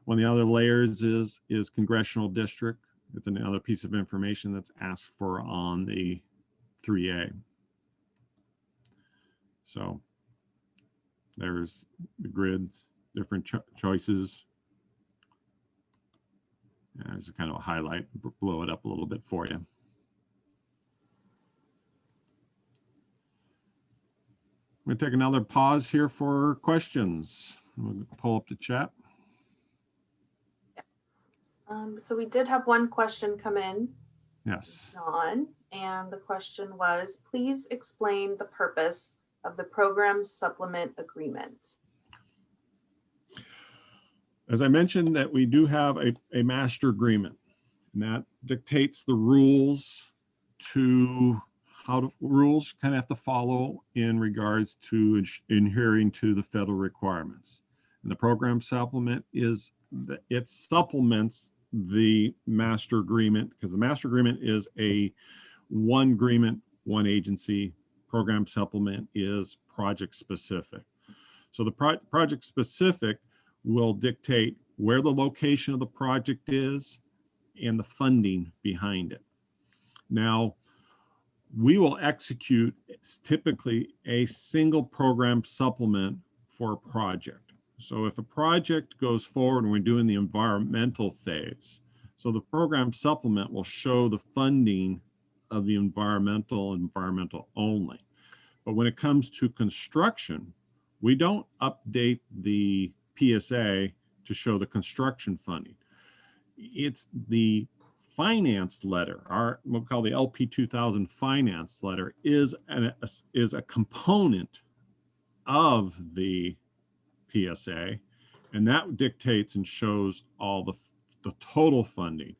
One of the other layers is congressional district. It's another piece of information that's asked for on the 3A. So there's the grids, different choices. There's a kind of a highlight, blow it up a little bit for you. I'm going to take another pause here for questions. We'll pull up the chat. So we did have one question come in. Yes. John, and the question was, please explain the purpose of the program supplement agreement. As I mentioned, that we do have a master agreement, and that dictates the rules to rules kind of have to follow in regards to adhering to the federal requirements. And the program supplement is that it supplements the master agreement, because the master agreement is a one agreement, one agency. Program supplement is project specific. So the project specific will dictate where the location of the project is and the funding behind it. Now, we will execute typically a single program supplement for a project. So if a project goes forward and we're doing the environmental phase, so the program supplement will show the funding of the environmental only. But when it comes to construction, we don't update the PSA to show the construction funding. It's the finance letter, we'll call the LP 2000 finance letter, is a component of the PSA, and that dictates and shows all the total funding.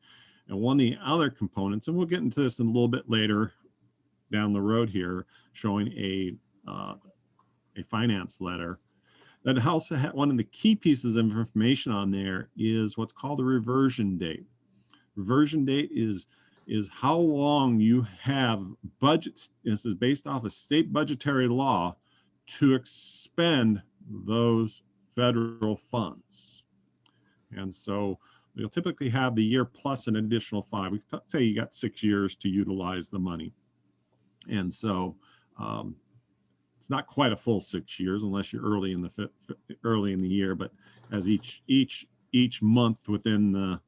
And one of the other components, and we'll get into this in a little bit later down the road here, showing a finance letter, that also one of the key pieces of information on there is what's called a reversion date. Reversion date is how long you have budgets. This is based off of state budgetary law to expend those federal funds. And so you'll typically have the year plus an additional 5. We say you got 6 years to utilize the money. And so it's not quite a full 6 years unless you're early in the year, but as each month within the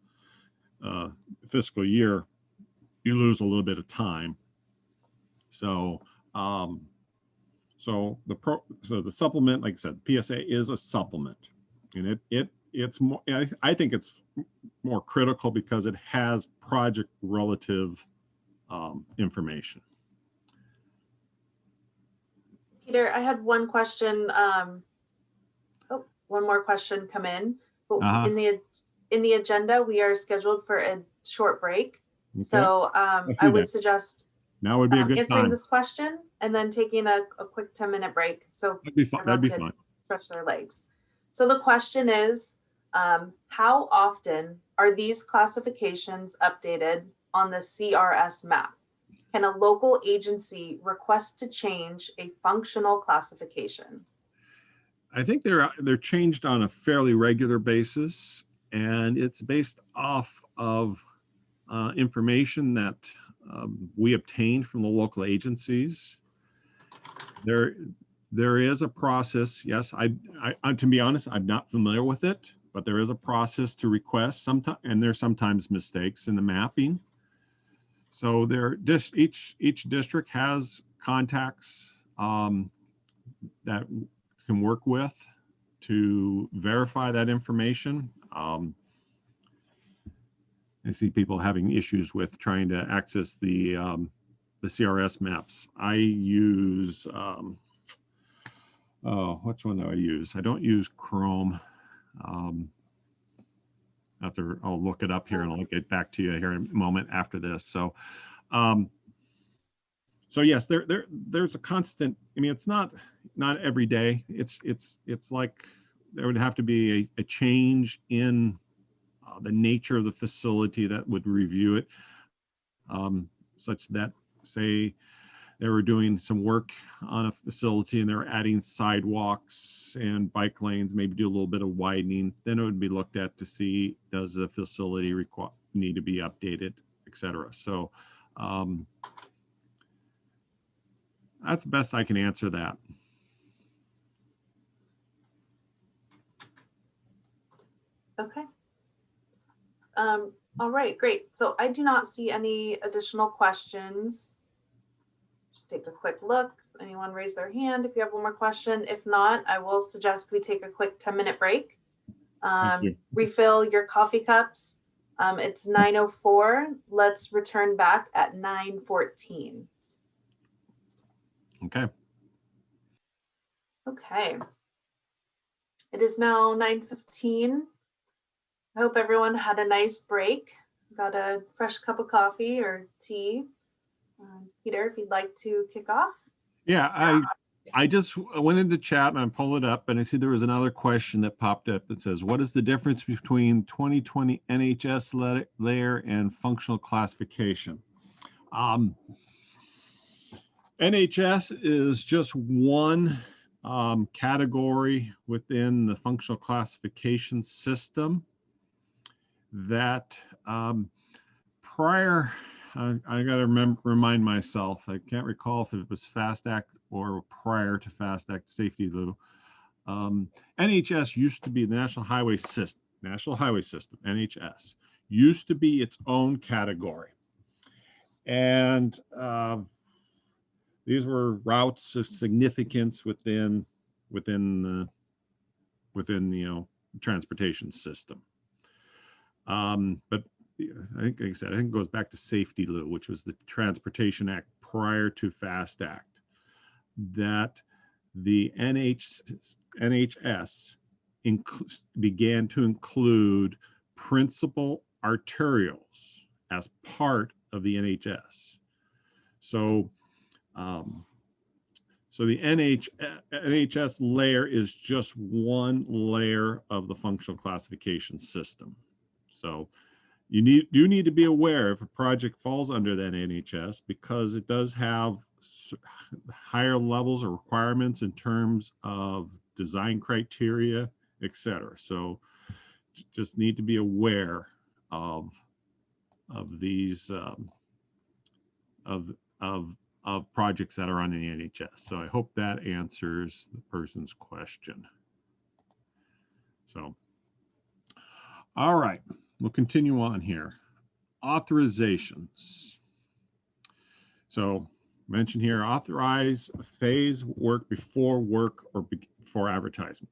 fiscal year, you lose a little bit of time. So so the supplement, like I said, PSA is a supplement, and it's more, I think it's more critical because it has project relative information. Peter, I had one question. One more question come in. In the agenda, we are scheduled for a short break. Okay. So I would suggest now would be a good answering time. this question, and then taking a quick 10-minute break so That'd be fun. That'd everyone be can fun. stretch their legs. So the question is, how often are these classifications updated on the CRS map? Can a local agency request to change a functional classification? I think they're changed on a fairly regular basis, and it's based off of information that we obtained from the local agencies. There is a process. Yes, I to be honest, I'm not familiar with it, but there is a process to request sometimes, and there's sometimes mistakes in the mapping. So each district has contacts that can work with to verify that information. I see people having issues with trying to access the CRS maps. I use which one do I use? I don't use Chrome. I'll look it up here and I'll get back to you here in a moment after this. So yes, there's a constant. I mean, it's not every day. It's like there would have to be a change in the nature of the facility that would review it, such that, say, they were doing some work on a facility and they're adding sidewalks and bike lanes, maybe do a little bit of widening. Then it would be looked at to see, does the facility need to be updated, et cetera. So that's the best I can answer that. Okay. All right, great. So I do not see any additional questions. Just take a quick look. Anyone raise their hand if you have one more question? If not, I will suggest we take a quick 10-minute break. Refill your coffee cups. It's 9:04. Let's return back at 9:14. Okay. Okay. It is now 9:15. I hope everyone had a nice break. Got a fresh cup of coffee or tea. Peter, if you'd like to kick off. Yeah, I just went into chat and I pulled it up and I see there was another question that popped up that says, what is the difference between 2020 NHS layer and functional classification? NHS is just one category within the functional classification system that prior, I got to remind myself, I can't recall if it was FAST Act or prior to FAST Act Safety Law. NHS used to be the National Highway System, NHS, used to be its own category. And these were routes of significance within the transportation system. But I think, like I said, I think it goes back to Safety Law, which was the Transportation Act prior to FAST Act, that the NHS began to include principal arterials as part of the NHS. So the NHS layer is just one layer of the functional classification system. So you do need to be aware if a project falls under that NHS, because it does have higher levels of requirements in terms of design criteria, et cetera. So just need to be aware of these of projects that are on the NHS. So I hope that answers the person's question. So, all right, we'll continue on here. Authorizations. So mentioned here, authorize phase work before work or before advertisement.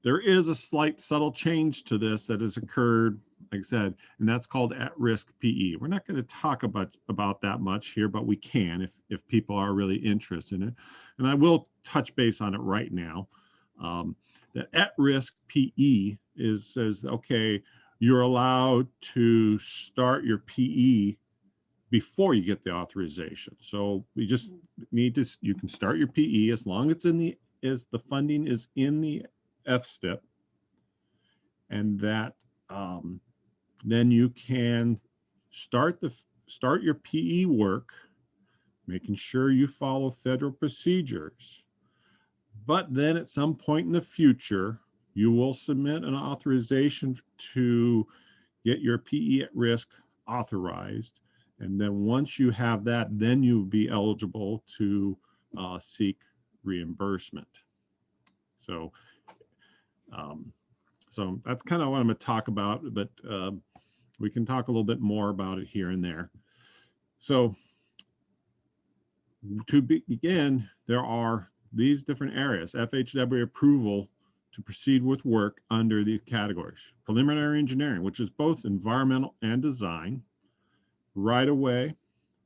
There is a slight subtle change to this that has occurred, like I said, and that's called at-risk PE. We're not going to talk about that much here, but we can if people are really interested in it. And I will touch base on it right now. That at-risk PE says, okay, you're allowed to start your PE before you get the authorization. So we just need to, you can start your PE as long as the funding is in the FSTIP, and that then you can start your PE work, making sure you follow federal procedures. But then at some point in the future, you will submit an authorization to get your PE at risk authorized. And then once you have that, then you'll be eligible to seek reimbursement. So, so that's kind of what I'm going to talk about, but we can talk a little bit more about it here and there. So to begin, there are these different areas: FHWA approval to proceed with work under these categories: preliminary engineering, which is both environmental and design; right-of-way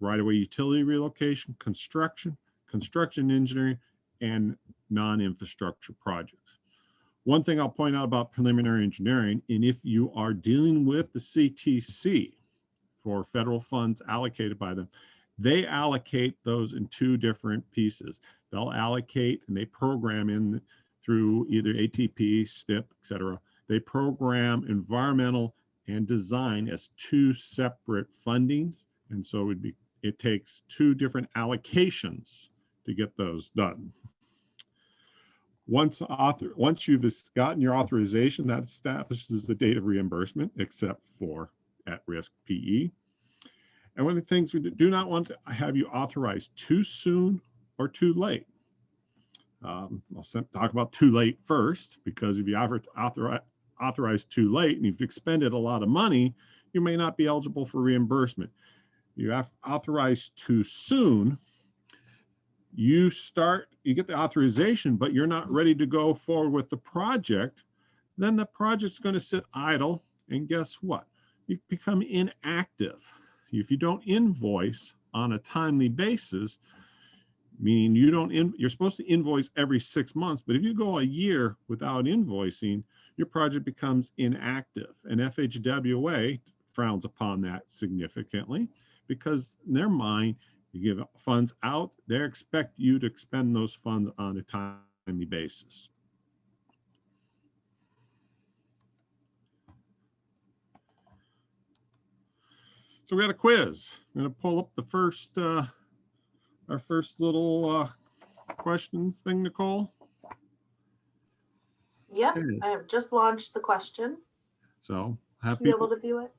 utility relocation; construction engineering; and non-infrastructure projects. One thing I'll point out about preliminary engineering, and if you are dealing with the CTC for federal funds allocated by them, they allocate those in two different pieces. They'll allocate and they program in through either ATP, STIP, etc. They program environmental and design as two separate fundings, and so it takes two different allocations to get those done. Once you've gotten your authorization, that establishes the date of reimbursement, except for at-risk PE. And one of the things we do not want to have you authorized too soon or too late. I'll talk about too late first, because if you authorize too late and you've expended a lot of money, you may not be eligible for reimbursement. You have authorized too soon, you get the authorization, but you're not ready to go forward with the project, then the project's going to sit idle, and guess what? You become inactive. If you don't invoice on a timely basis, meaning you're supposed to invoice every 6 months, but if you go a year without invoicing, your project becomes inactive. And FHWA frowns upon that significantly, because in their mind, you give funds out, they expect you to expend those funds on a timely basis. So we got a quiz. I'm going to pull up the first, our first little question thing, Nicole. Yep, I have just launched the question. So be able to view it.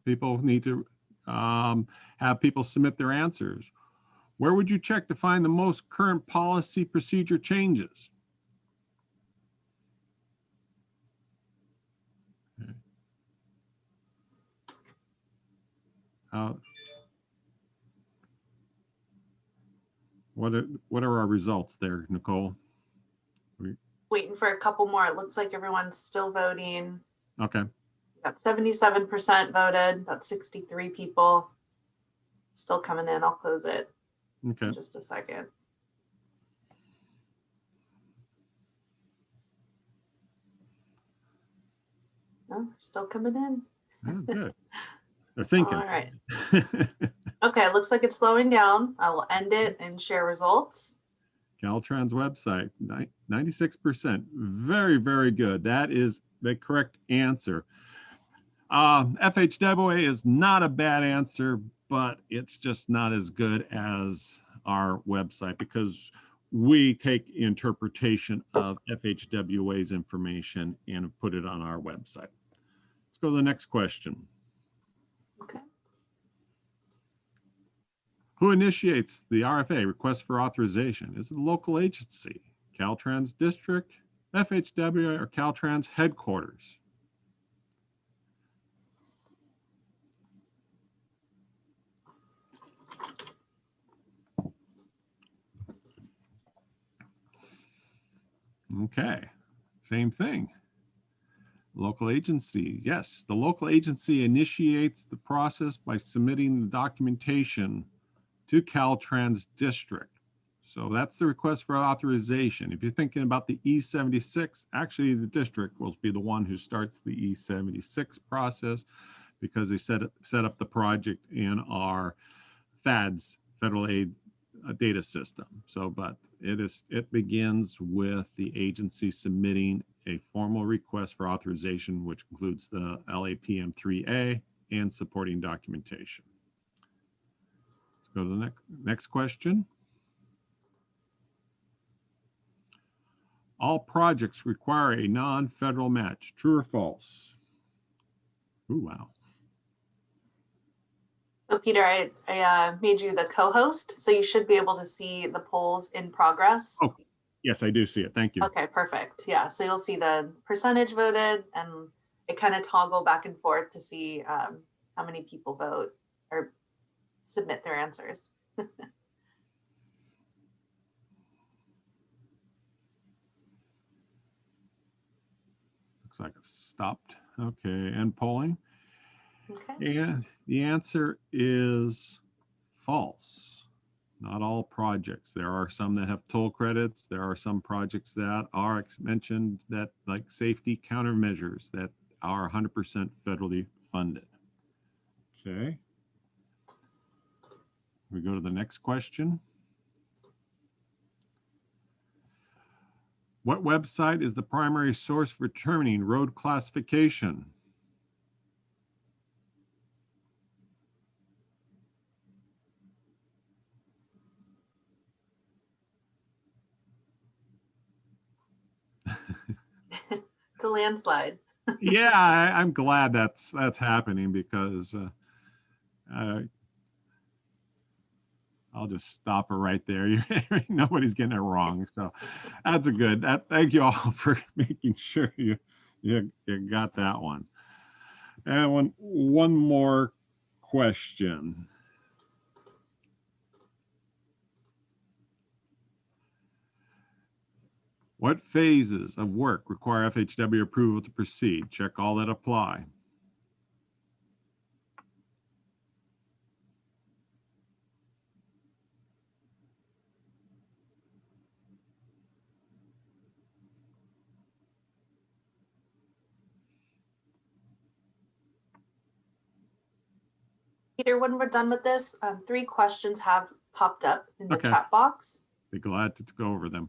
People need to have people submit their answers. Where would you check to find the most current policy procedure changes? What are our results there, Nicole? Waiting for a couple more. It looks like everyone's still voting. Okay. Got 77% voted. That's 63 people still coming in. I'll close it in just a second. No, still coming in. Oh, good. They're thinking. All right. Okay, looks like it's slowing down. I will end it and share results. Caltrans website, 96%. Very, very good. That is the correct answer. FHWA is not a bad answer, but it's just not as good as our website, because we take interpretation of FHWA's information and put it on our website. Let's go to the next question. Okay. Who initiates the RFA, request for authorization? Is it the local agency, Caltrans District, FHWA, or Caltrans Headquarters? Okay, same thing. Local agency, yes, the local agency initiates the process by submitting the documentation to Caltrans District. So that's the request for authorization. If you're thinking about the E76, actually the district will be the one who starts the E76 process. because they set up the project in our FADS, federal aid data system. So, but it begins with the agency submitting a formal request for authorization, which includes the LAPM 3A and supporting documentation. Let's go to the next question. All projects require a non-federal match, true or false? Ooh, wow. So Peter, I made you the co-host, so you should be able to see the polls in progress. Oh, yes, I do see it. Thank you. Okay, perfect. Yeah, so you'll see the percentage voted, and it kind of toggle back and forth to see how many people vote or submit their answers. Looks like it stopped. Okay, and polling. Okay. And the answer is false. Not all projects. There are some that have toll credits. There are some projects that are mentioned that like safety countermeasures that are 100% federally funded. Okay. We go to the next question. What website is the primary source for determining road classification? It's a landslide. Yeah, I'm glad that's happening because I'll just stop her right there. Nobody's getting it wrong. So that's a good. Thank you all for making sure you got that one. And one more question. What phases of work require FHW approval to proceed? Check all that apply. Peter, when we're done with this, 3 questions have popped up in the chat box. Be glad to go over them.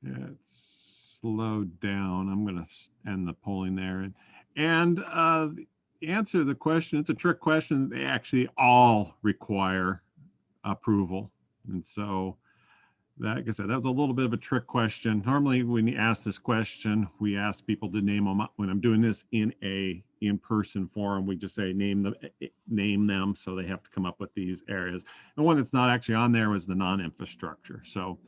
It's slowed down. I'm going to end the polling there. And the answer to the question, it's a trick question. They actually all require approval. And so, like I said, that was a little bit of a trick question. Normally, when you ask this question, we ask people to name them. When I'm doing this in a in-person forum, we just say name them, so they have to come up with these areas. And one that's not actually on there was the non-infrastructure. So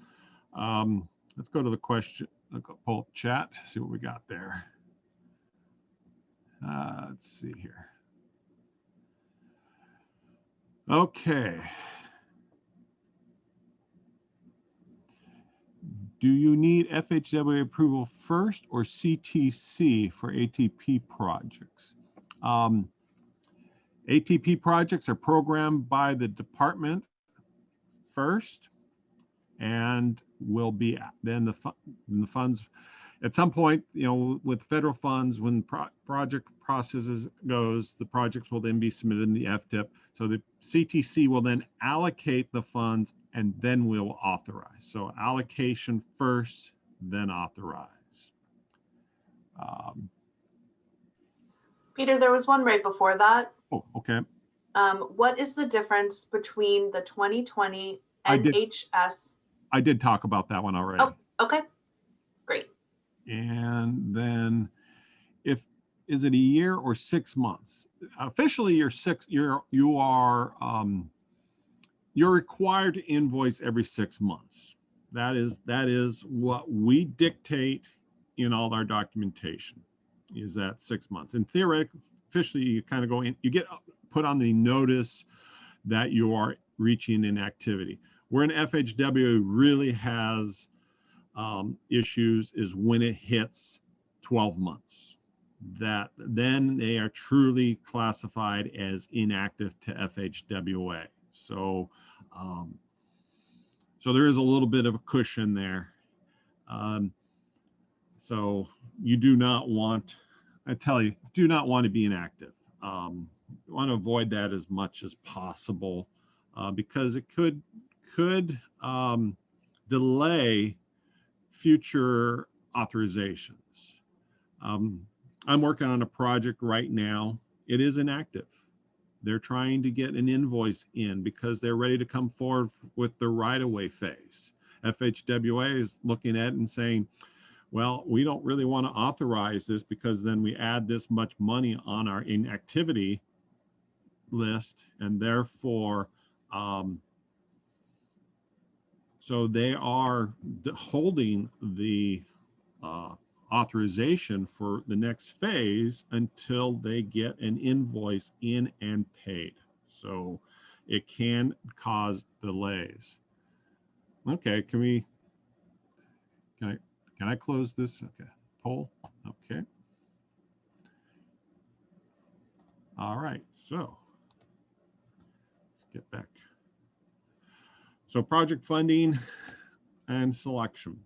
let's go to the question. I'll go pull up chat, see what we got there. Let's see here. Okay. Do you need FHWA approval first or CTC for ATP projects? ATP projects are programmed by the department first, and will be then the funds at some point, with federal funds, when project processes goes, the projects will then be submitted in the FTIP. So the CTC will then allocate the funds and then we'll authorize. So allocation first, then authorize. Peter, there was one right before that. Oh, okay. What is the difference between the 2020 NHS? I did talk about that one already. Oh, okay, great. And then is it a year or 6 months? Officially, you're required to invoice every 6 months. That is what we dictate in all our documentation, is that 6 months. And theoretically, officially, you kind of go in, you get put on the notice that you are reaching an activity. Where an FHW really has issues is when it hits 12 months. that then they are truly classified as inactive to FHWA. So, so there is a little bit of a cushion there. So you do not want, I tell you, do not want to be inactive. You want to avoid that as much as possible because it could delay future authorizations. I'm working on a project right now. It is inactive. They're trying to get an invoice in because they're ready to come forward with the right-of-way phase. FHWA is looking at it and saying, well, we don't really want to authorize this because then we add this much money on our inactivity list, and therefore, so they are holding the authorization for the next phase until they get an invoice in and paid. So it can cause delays. Okay, can I close this? Okay, poll. Okay. All right, so let's get back. So project funding and selection.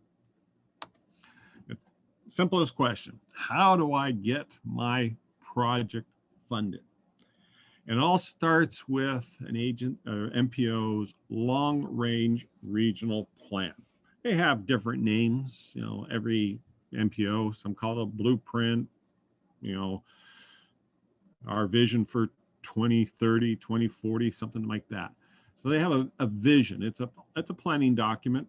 It's the simplest question. How do I get my project funded? And it all starts with an agent or MPO's long-range regional plan. They have different names, you know, every MPO, some call it a blueprint, you know, our vision for 2030, 2040, something like that. So they have a vision. It's a planning document.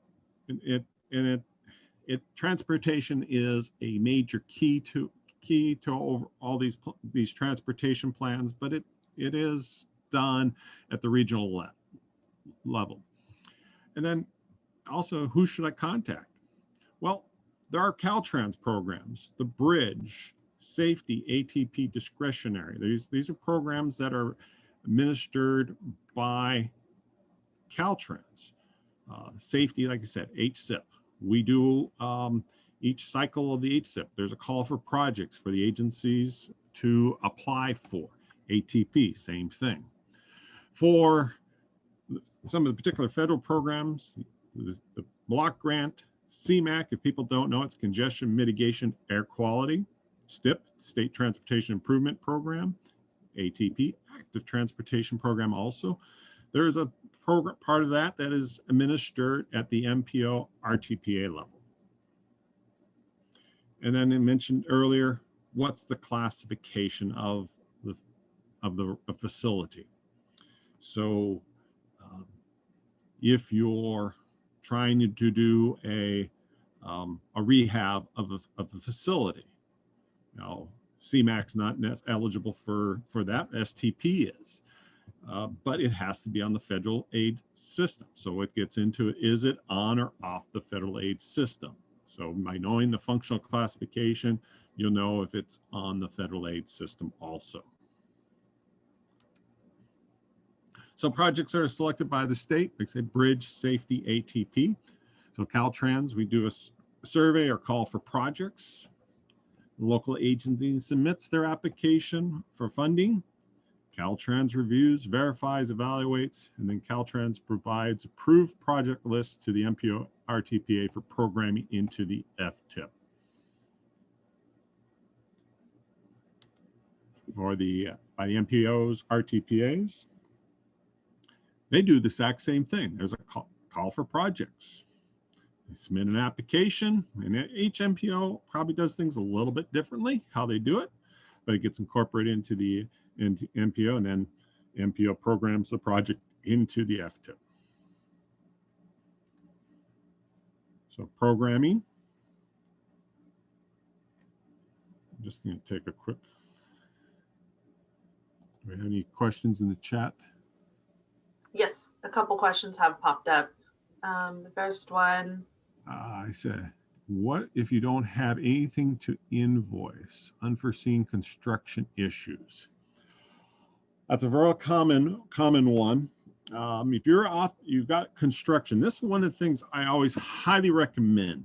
Transportation is a major key to all these transportation plans, but it is done at the regional level. And then also, who should I contact? Well, there are Caltrans programs, the bridge, safety, ATP discretionary. These are programs that are administered by Caltrans. Safety, like I said, HSIP. We do each cycle of the HSIP. There's a call for projects for the agencies to apply for. ATP, same thing. For some of the particular federal programs, the block grant, CMAQ, if people don't know, it's Congestion Mitigation Air Quality, STIP, State Transportation Improvement Program, ATP, Active Transportation Program also. There's a program, part of that is administered at the MPO RTPA level. And then I mentioned earlier, what's the classification of a facility? So if you're trying to do a rehab of a facility, now CMAQ's not eligible for that, STP is. But it has to be on the federal aid system. So it gets into, is it on or off the federal aid system? So by knowing the functional classification, you'll know if it's on the federal aid system also. So projects are selected by the state, like say bridge, safety, ATP. So Caltrans, we do a survey or call for projects. The local agency submits their application for funding. Caltrans reviews, verifies, evaluates, and then Caltrans provides approved project lists to the MPO RTPA for programming into the FTIP. By the MPO's RTPAs, they do the exact same thing. There's a call for projects. They submit an application, and each MPO probably does things a little bit differently, how they do it, but it gets incorporated into the MPO, and then MPO programs the project into the FTIP. So programming. I'm just going to take a quick. Do we have any questions in the chat? Yes, a couple questions have popped up. The first one. I said, what if you don't have anything to invoice? Unforeseen construction issues. That's a very common one. If you've got construction, this is one of the things I always highly recommend,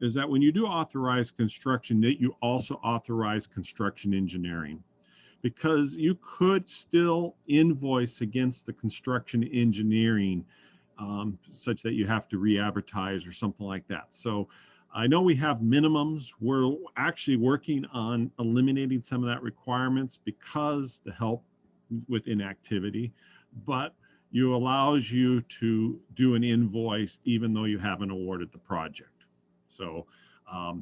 is that when you do authorize construction, that you also authorize construction engineering, because you could still invoice against the construction engineering such that you have to re-advertise or something like that. So I know we have minimums. We're actually working on eliminating some of that requirements because to help with inactivity, but you allows you to do an invoice even though you haven't awarded the project. So a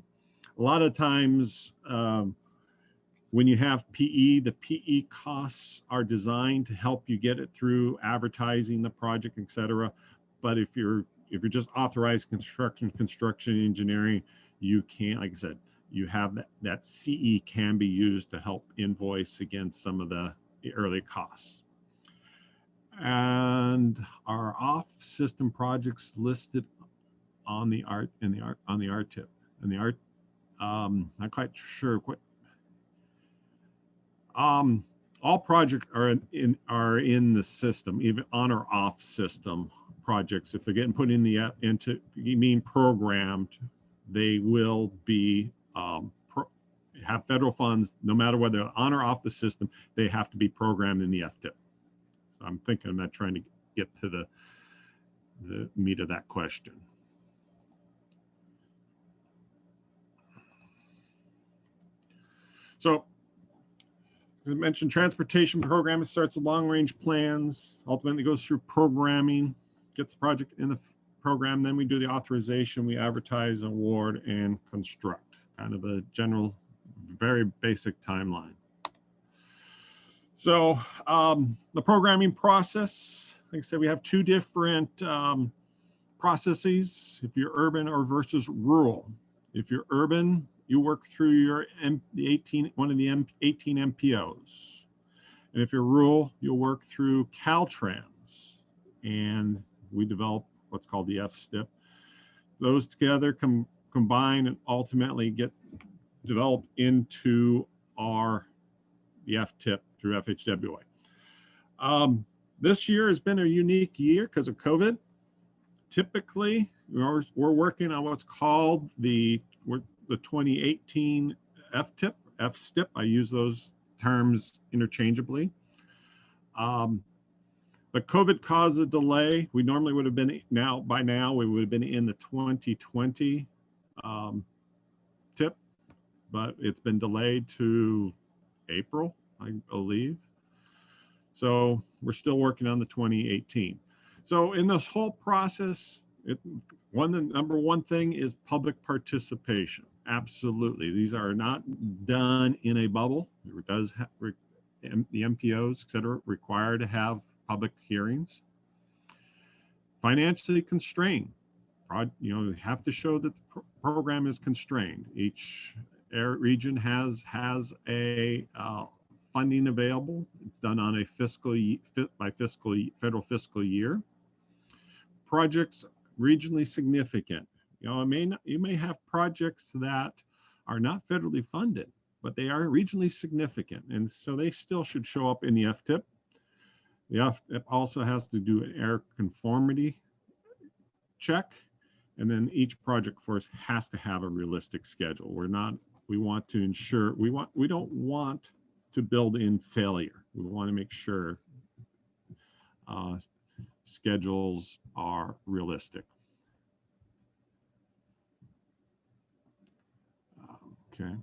lot of times when you have PE, the PE costs are designed to help you get it through advertising the project, etc. But if you're just authorized construction engineering, you can't, like I said, you have that CE can be used to help invoice against some of the early costs. And our off-system projects listed on the RTIP. And the art, not quite sure what. All projects are in the system, even on or off system projects. If they're getting put in the into you mean programmed, they will be have federal funds. No matter whether they're on or off the system, they have to be programmed in the FTIP. So I'm thinking I'm not trying to get to the meat of that question. So, as I mentioned, transportation program, it starts with long-range plans, ultimately goes through programming, gets the project in the program, then we do the authorization, we advertise, award, and construct. Kind of a general, very basic timeline. So the programming process, like I said, we have two different processes, if you're urban or versus rural. If you're urban, you work through your one of the 18 MPOs. And if you're rural, you'll work through Caltrans. And we develop what's called the FSTIP. Those together combine and ultimately get developed into the FTIP through FHWA. This year has been a unique year because of COVID. Typically, we're working on what's called the 2018 FSTIP. I use those terms interchangeably. But COVID caused a delay. We normally would have been by now we would have been in the 2020 TIP, but it's been delayed to April, I believe. So we're still working on the 2018. So in this whole process, the number one thing is public participation. Absolutely. These are not done in a bubble. It does have, the MPOs, et cetera, require to have public hearings. Financially constrained. You have to show that the program is constrained. Each region has a funding available. It's done on a federal fiscal year. Projects regionally significant. You may have projects that are not federally funded, but they are regionally significant, and so they still should show up in the FTIP. The FTIP also has to do an air conformity check, and then each project, of course, has to have a realistic schedule. We want to ensure we don't want to build in failure. We want to make sure schedules are realistic. Okay.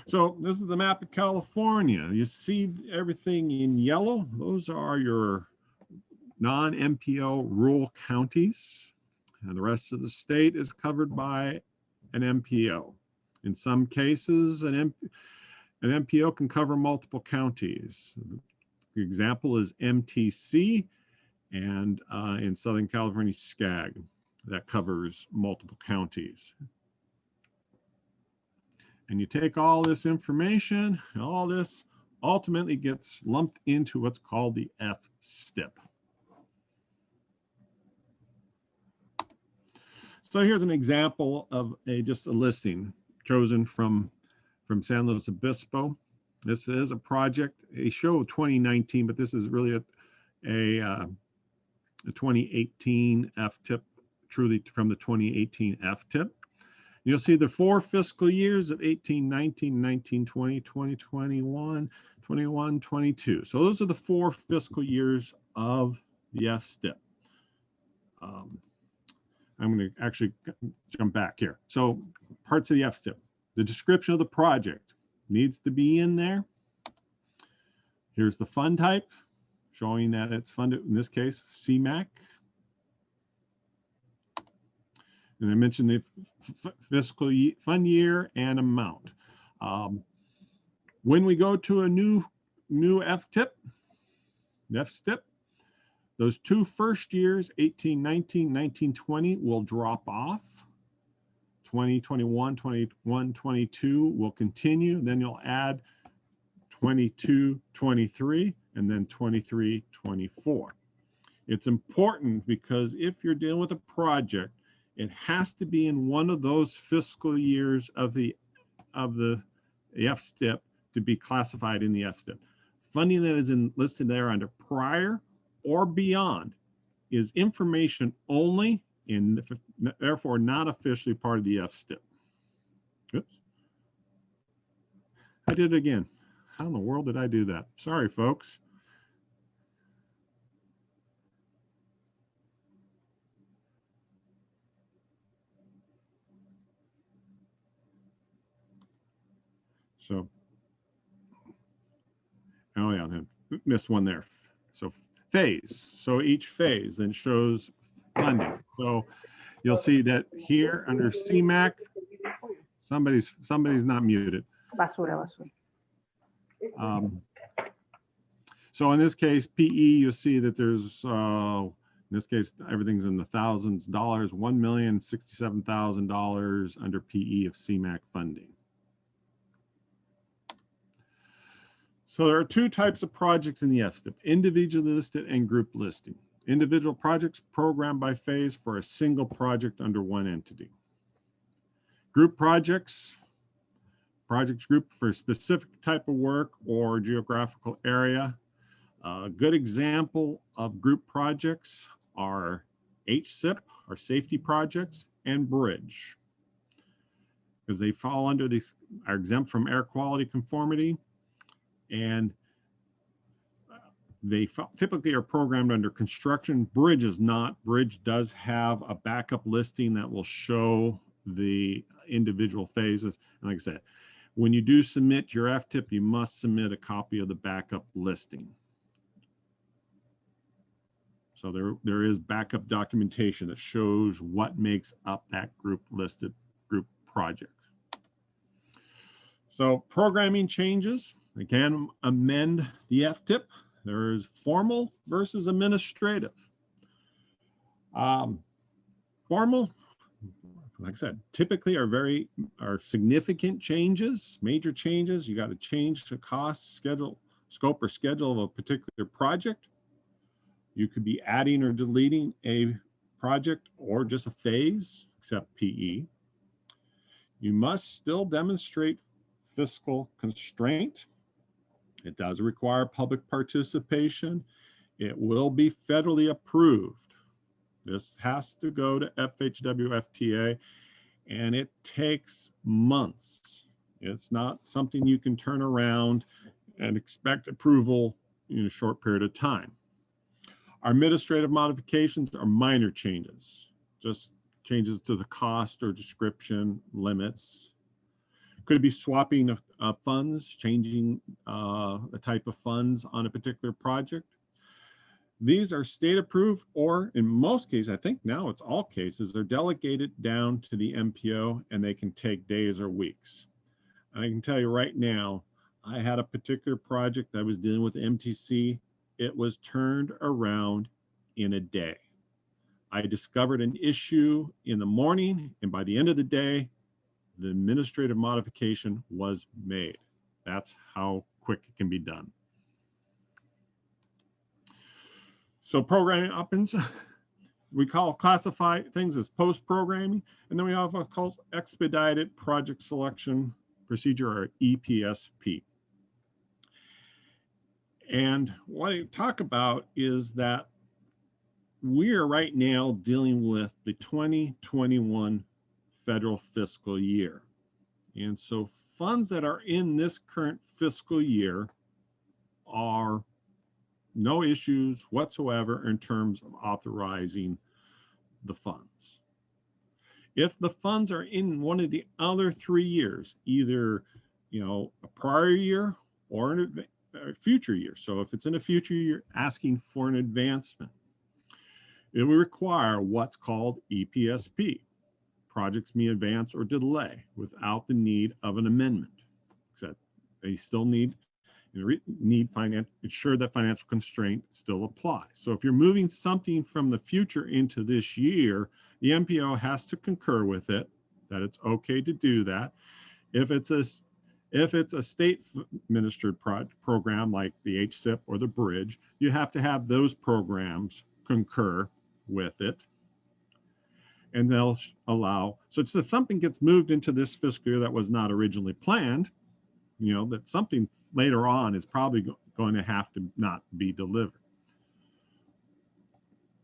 So this is the map of California. You see everything in yellow. Those are your non-MPO rural counties. And the rest of the state is covered by an MPO. In some cases, an MPO can cover multiple counties. The example is MTC, and in Southern California, SCAG. That covers multiple counties. And you take all this information, and all this ultimately gets lumped into what's called the FSTIP. So here's an example of just a listing chosen from San Luis Obispo. This is a project, a show of 2019, but this is really the 2018 FTIP, truly from the 2018 FTIP. You'll see the 4 fiscal years of 18, 19, 19, 20, 20, 21, 21, 22. So those are the 4 fiscal years of the FSTIP. I'm going to actually jump back here. So parts of the FSTIP. The description of the project needs to be in there. Here's the fund type, showing that it's funded, in this case, CMAQ. And I mentioned the fiscal fund year and amount. When we go to a new FTIP, those 2 first years, 18, 19, 19, 20, will drop off. 20, 21, 21, 22 will continue. Then you'll add 22, 23, and then 23, 24. It's important because if you're dealing with a project, it has to be in one of those fiscal years of the FSTIP to be classified in the FSTIP. Funding that is listed there under prior or beyond is information only and therefore not officially part of the FSTIP. Oops. I did it again. How in the world did I do that? Sorry, folks. So, oh yeah, then missed one there. So phase. So each phase then shows funding. So you'll see that here under CMAQ, somebody's not muted. So in this case, PE, you'll see that there's, in this case, everything's in the thousands of dollars, $1,067,000 under PE of CMAQ funding. So there are 2 types of projects in the FSTIP, individually listed and group listing. Individual projects programmed by phase for a single project under one entity. Group projects grouped for a specific type of work or geographical area. A good example of group projects are HSIP, or safety projects, and bridge, because they fall under these, are exempt from air quality conformity, and they typically are programmed under construction. Bridge is not. Bridge does have a backup listing that will show the individual phases. And like I said, when you do submit your FTIP, you must submit a copy of the backup listing. So there is backup documentation that shows what makes up that group listed group project. So programming changes. They can amend the FTIP. There is formal versus administrative. Formal, like I said, typically are significant changes, major changes. You got to change the cost, schedule, scope, or schedule of a particular project. You could be adding or deleting a project or just a phase, except PE. You must still demonstrate fiscal constraint. It does require public participation. It will be federally approved. This has to go to FHW FTA, and it takes months. It's not something you can turn around and expect approval in a short period of time. Our administrative modifications are minor changes, just changes to the cost or description limits. Could be swapping of funds, changing the type of funds on a particular project. These are state approved, or in most cases, I think now it's all cases, they're delegated down to the MPO and they can take days or weeks. And I can tell you right now, I had a particular project I was dealing with MTC. It was turned around in a day. I discovered an issue in the morning, and by the end of the day, the administrative modification was made. That's how quick it can be done. So programming options, we classify things as post-programming, and then we have what's called expedited project selection procedure, or EPSP. And what I talk about is that we are right now dealing with the 2021 federal fiscal year. And so funds that are in this current fiscal year are no issues whatsoever in terms of authorizing the funds. If the funds are in one of the other 3 years, either a prior year or a future year. So if it's in a future year asking for an advancement, it will require what's called EPSP. Projects may advance or delay without the need of an amendment. Except they still ensure that financial constraint still applies. So if you're moving something from the future into this year, the MPO has to concur with it, that it's okay to do that. If it's a state administered program like the HSIP or the bridge, you have to have those programs concur with it. And they'll allow, so it's if something gets moved into this fiscal year that was not originally planned, that something later on is probably going to have to not be delivered.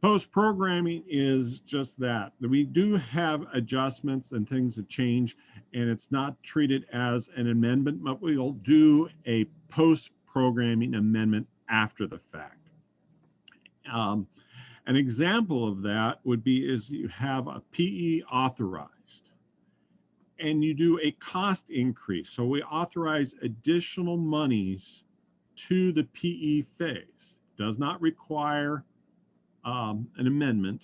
Post-programming is just that. We do have adjustments and things that change, and it's not treated as an amendment, but we'll do a post-programming amendment after the fact. An example of that would be is you have a PE authorized and you do a cost increase. So we authorize additional monies to the PE phase. Does not require an amendment,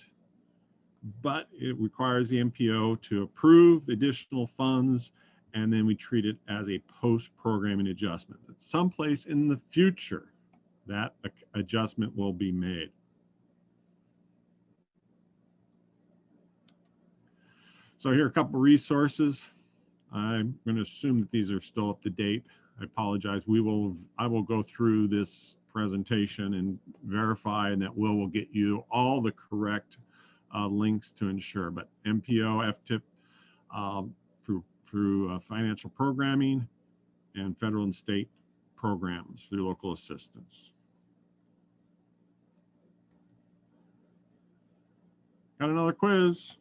but it requires the MPO to approve the additional funds, and then we treat it as a post-programming adjustment. At some place in the future, that adjustment will be made. So here are a couple of resources. I'm going to assume that these are still up to date. I apologize. I will go through this presentation and verify, and that will get you all the correct links to ensure. But MPO, FTIP, through financial programming, and federal and state programs through local assistance. Got another quiz.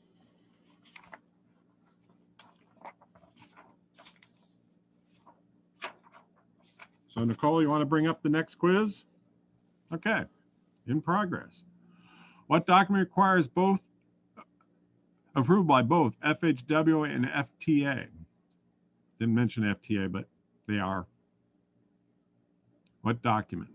So Nicole, you want to bring up the next quiz? Okay, in progress. What document requires both approved by both FHW and FTA? Didn't mention FTA, but they are. What document?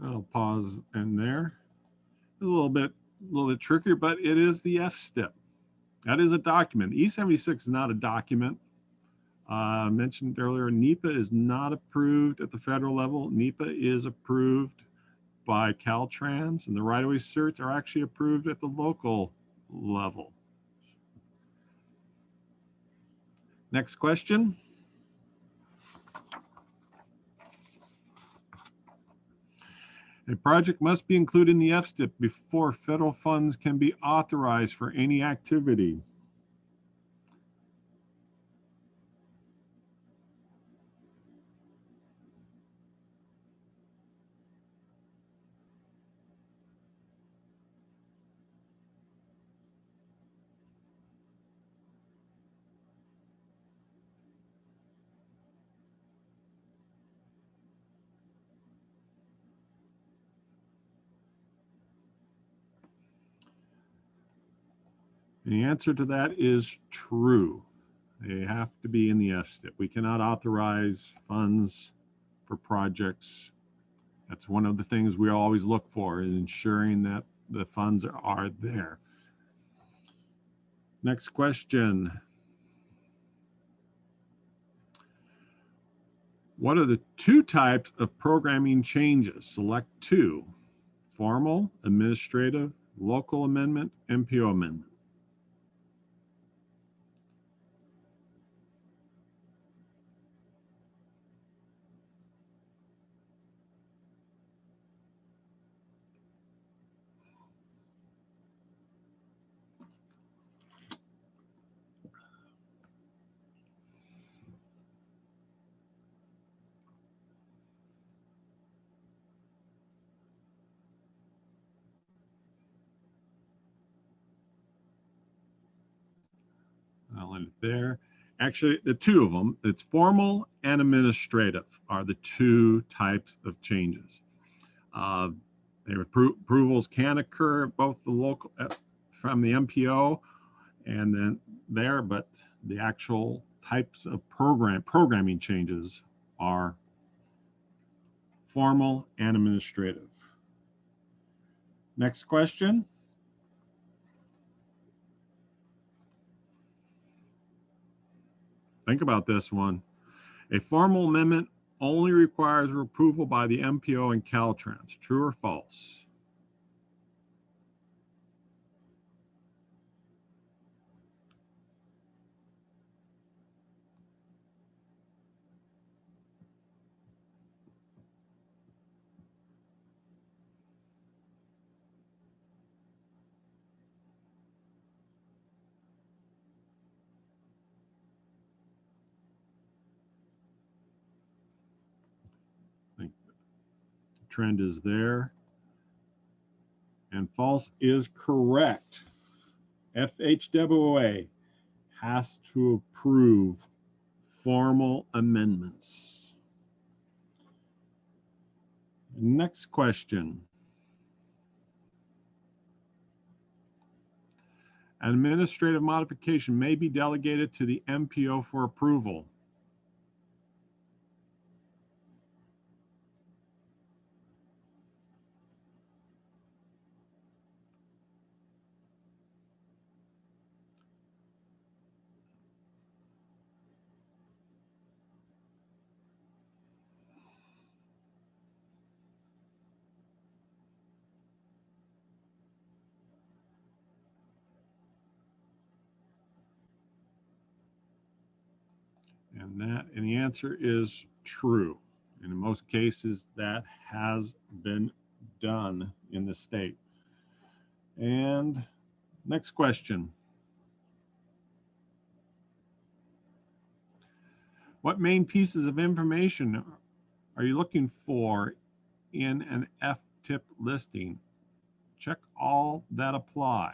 I'll pause in there. It's a little bit trickier, but it is the FSTIP. That is a document. E76 is not a document. I mentioned earlier, NEPA is not approved at the federal level. NEPA is approved by Caltrans, and the right-of-way certs are actually approved at the local level. Next question. A project must be included in the FSTIP before federal funds can be authorized for any activity. The answer to that is true. They have to be in the FSTIP. We cannot authorize funds for projects. That's one of the things we always look for, is ensuring that the funds are there. Next question. What are the two types of programming changes? Select two: formal, administrative, local amendment, MPO amendment. I'll end it there. Actually, the two of them, it's formal and administrative, are the two types of changes. Approvals can occur at both the local from the MPO and then there, but the actual types of programming changes are formal and administrative. Next question. Think about this one. A formal amendment only requires approval by the MPO and Caltrans. True or false? I think the trend is there. And false is correct. FHWA has to approve formal amendments. Next question. An administrative modification may be delegated to the MPO for approval. And the answer is true. And in most cases, that has been done in the state. And next question. What main pieces of information are you looking for in an FTIP listing? Check all that apply.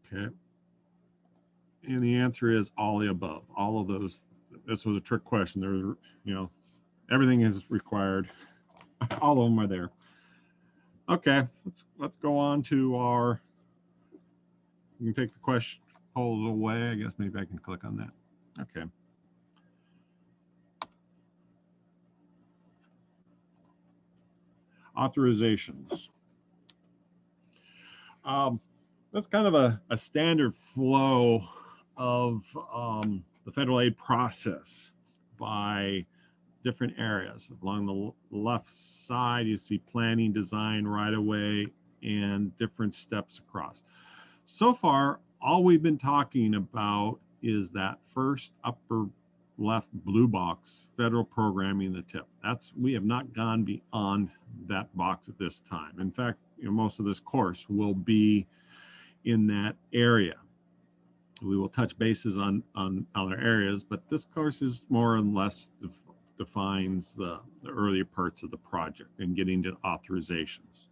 Okay. And the answer is all the above. All of those. This was a trick question. There's, everything is required. All of them are there. Okay, let's go on to our. You can take the question polls away. I guess maybe I can click on that. Okay. Authorizations. That's kind of a standard flow of the federal aid process by different areas. Along the left side, you see planning, design, right of way, and different steps across. So far, all we've been talking about is that first upper left blue box, federal programming, the tip. We have not gone beyond that box at this time. In fact, most of this course will be in that area. We will touch bases on other areas, but this course is more or less defines the earlier parts of the project and getting to authorizations.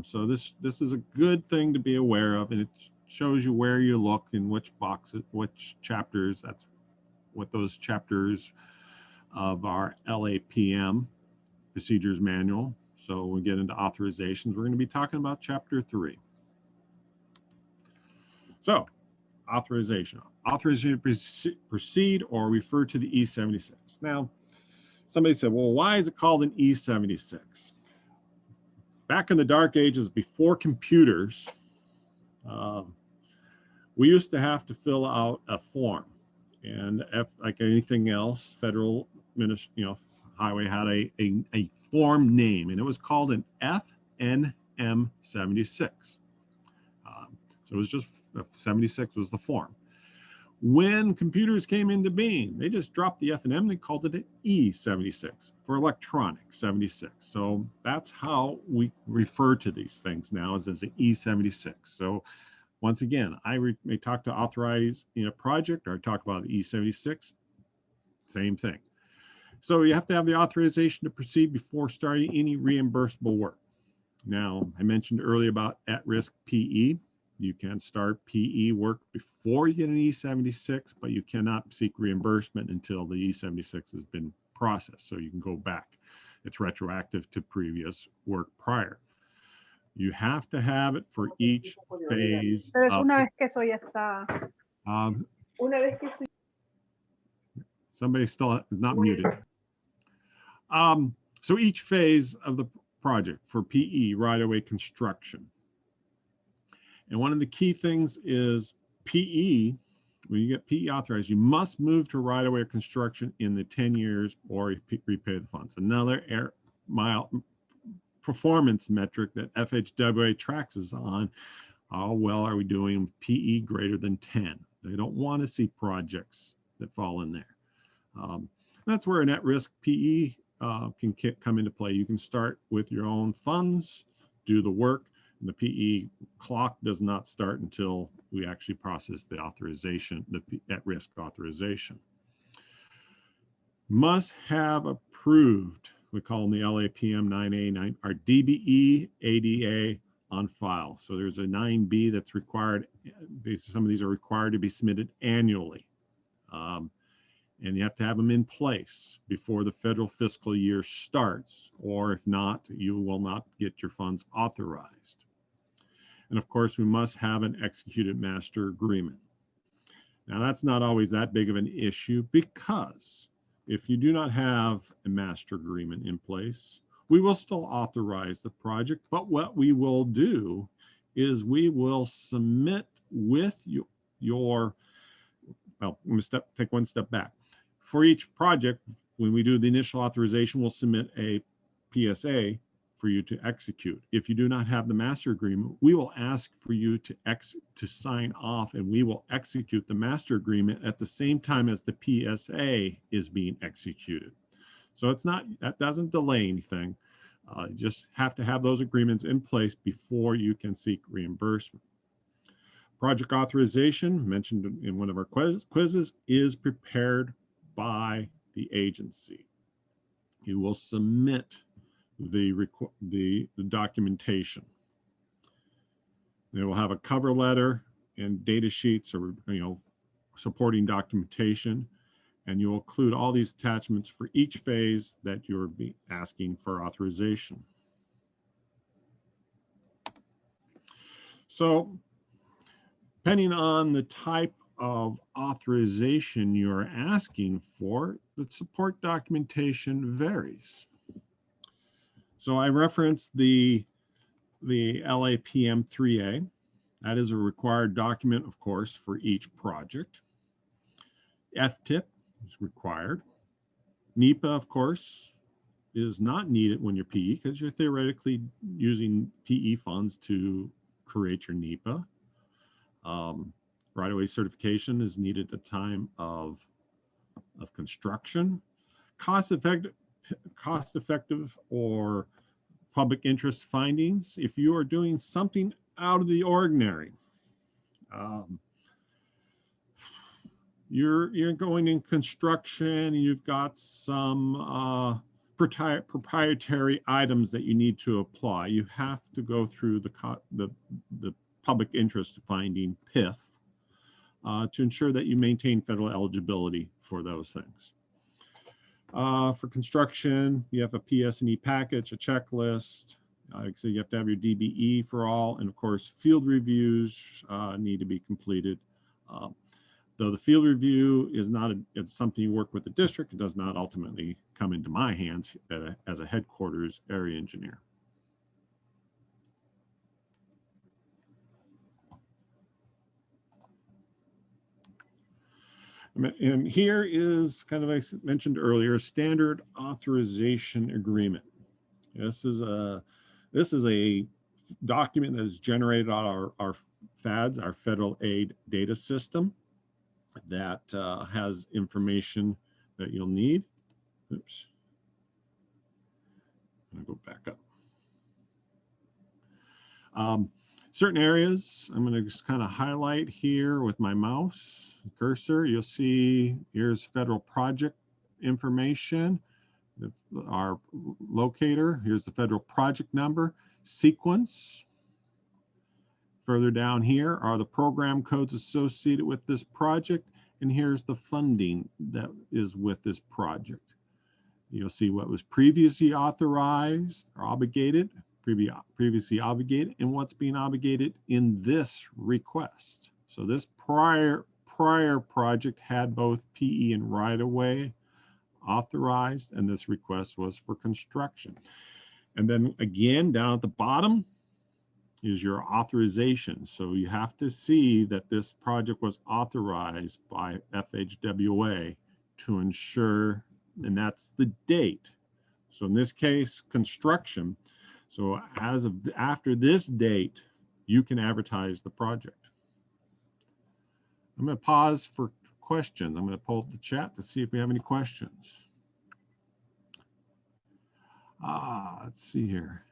So this is a good thing to be aware of, and it shows you where you look in which boxes, which chapters. That's what those chapters of our LAPM Procedures Manual. So when we get into authorizations, we're going to be talking about Chapter 3. So, authorization. Authorization to proceed or refer to the E76. Now, somebody said, well, why is it called an E76? Back in the dark ages before computers, we used to have to fill out a form. And like anything else, federal highway had a form name, and it was called an FNM76. So it was just 76 was the form. When computers came into being, they just dropped the F and M and they called it an E76 for electronic 76. So that's how we refer to these things now as an E76. So once again, I may talk to authorize in a project or talk about the E76, same thing. So you have to have the authorization to proceed before starting any reimbursable work. Now, I mentioned earlier about at-risk PE. You can start PE work before you get an E76, but you cannot seek reimbursement until the E76 has been processed. So you can go back. It's retroactive to previous work prior. You have to have it for each phase. Somebody still is not muted. So each phase of the project for PE, right-of-way construction. And one of the key things is PE, when you get PE authorized, you must move to right-of-way construction in the 10 years or repay the funds. Another performance metric that FHWA tracks is on how well are we doing with PE greater than 10. They don't want to see projects that fall in there. That's where an at-risk PE can come into play. You can start with your own funds, do the work, and the PE clock does not start until we actually process the authorization, the at-risk authorization. Must have approved, we call them the LAPM 9A, our DBE ADA on file. So there's a 9B that's required. Some of these are required to be submitted annually. And you have to have them in place before the federal fiscal year starts, or if not, you will not get your funds authorized. And of course, we must have an executed master agreement. Now, that's not always that big of an issue, because if you do not have a master agreement in place, we will still authorize the project. But what we will do is we will submit with well, let me take one step back. For each project, when we do the initial authorization, we'll submit a PSA for you to execute. If you do not have the master agreement, we will ask for you to sign off, and we will execute the master agreement at the same time as the PSA is being executed. So that doesn't delay anything. You just have to have those agreements in place before you can seek reimbursement. Project authorization, mentioned in one of our quizzes, is prepared by the agency. You will submit the documentation. They will have a cover letter and data sheets or supporting documentation, and you will include all these attachments for each phase that you're asking for authorization. So, depending on the type of authorization you're asking for, the support documentation varies. So I referenced the LAPM 3A. That is a required document, of course, for each project. FTIP is required. NEPA, of course, is not needed when you're PE, because you're theoretically using PE funds to create your NEPA. Right-of-way certification is needed at the time of construction. Cost-effective or public interest findings. If you are doing something out of the ordinary, you're going in construction, you've got some proprietary items that you need to apply. You have to go through the public interest finding PIF to ensure that you maintain federal eligibility for those things. For construction, you have a PS&E package, a checklist. So you have to have your DBE for all, and of course, field reviews need to be completed. Though the field review is not it's something you work with the district, it does not ultimately come into my hands as a headquarters area engineer. And here is kind of, like I mentioned earlier, a standard authorization agreement. This is a document that is generated on our FADS, our federal aid data system, that has information that you'll need. Oops. I'm going to go back up. Certain areas I'm going to just kind of highlight here with my mouse cursor. You'll see here's federal project information, our locator. Here's the federal project number, sequence. Further down here are the program codes associated with this project, and here's the funding that is with this project. You'll see what was previously authorized or obligated, previously obligated, and what's being obligated in this request. So this prior project had both PE and right-of-way authorized, and this request was for construction. And then again, down at the bottom is your authorization. So you have to see that this project was authorized by FHWA to ensure, and that's the date. So in this case, construction. So as of after this date, you can advertise the project. I'm going to pause for questions. I'm going to pull up the chat to see if we have any questions. Let's see here.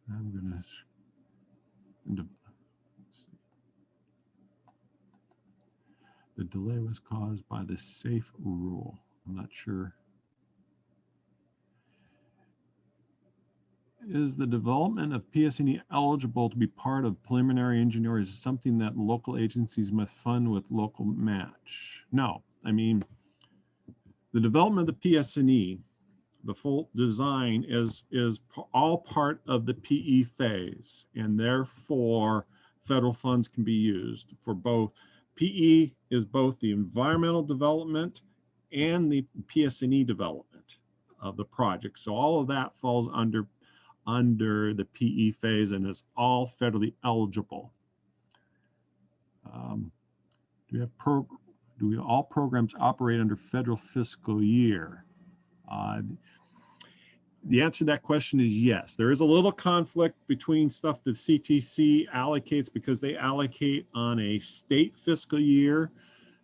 I'm going to, let's see. The delay was caused by the SAFE rule. I'm not sure. Is the development of PS&E eligible to be part of preliminary engineering? Is something that local agencies must fund with local match? No, I mean, the development of the PS&E, the full design is all part of the PE phase, and therefore federal funds can be used for both. PE is both the environmental development and the PS&E development of the project. So all of that falls under the PE phase and is all federally eligible. Do all programs operate under federal fiscal year? The answer to that question is yes. There is a little conflict between stuff that CTC allocates because they allocate on a state fiscal year.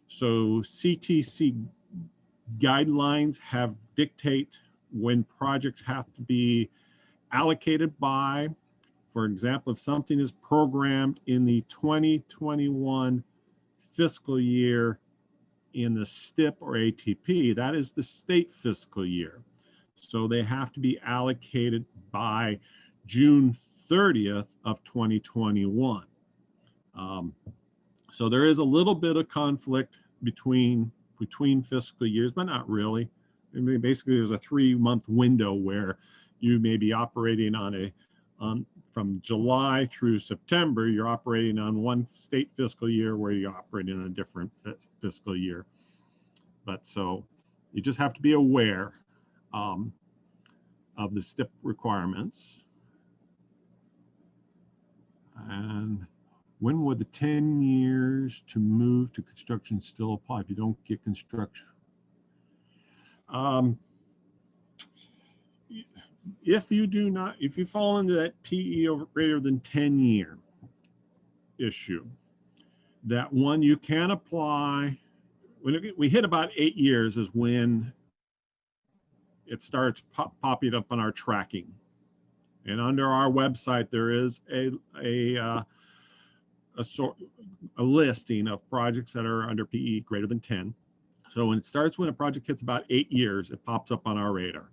So CTC guidelines dictate when projects have to be allocated by. For example, if something is programmed in the 2021 fiscal year in the STIP or ATP, that is the state fiscal year. So they have to be allocated by June 30th of 2021. So there is a little bit of conflict between fiscal years, but not really. I mean, basically, there's a 3-month window where you may be operating from July through September, you're operating on one state fiscal year where you're operating on a different fiscal year. But so you just have to be aware of the STIP requirements. And when would the 10 years to move to construction still apply if you don't get construction? If you fall into that PE over greater than 10 year issue, that one you can apply. When we hit about 8 years is when it starts popping up on our tracking. And under our website, there is a listing of projects that are under PE greater than 10. So when a project hits about 8 years, it pops up on our radar.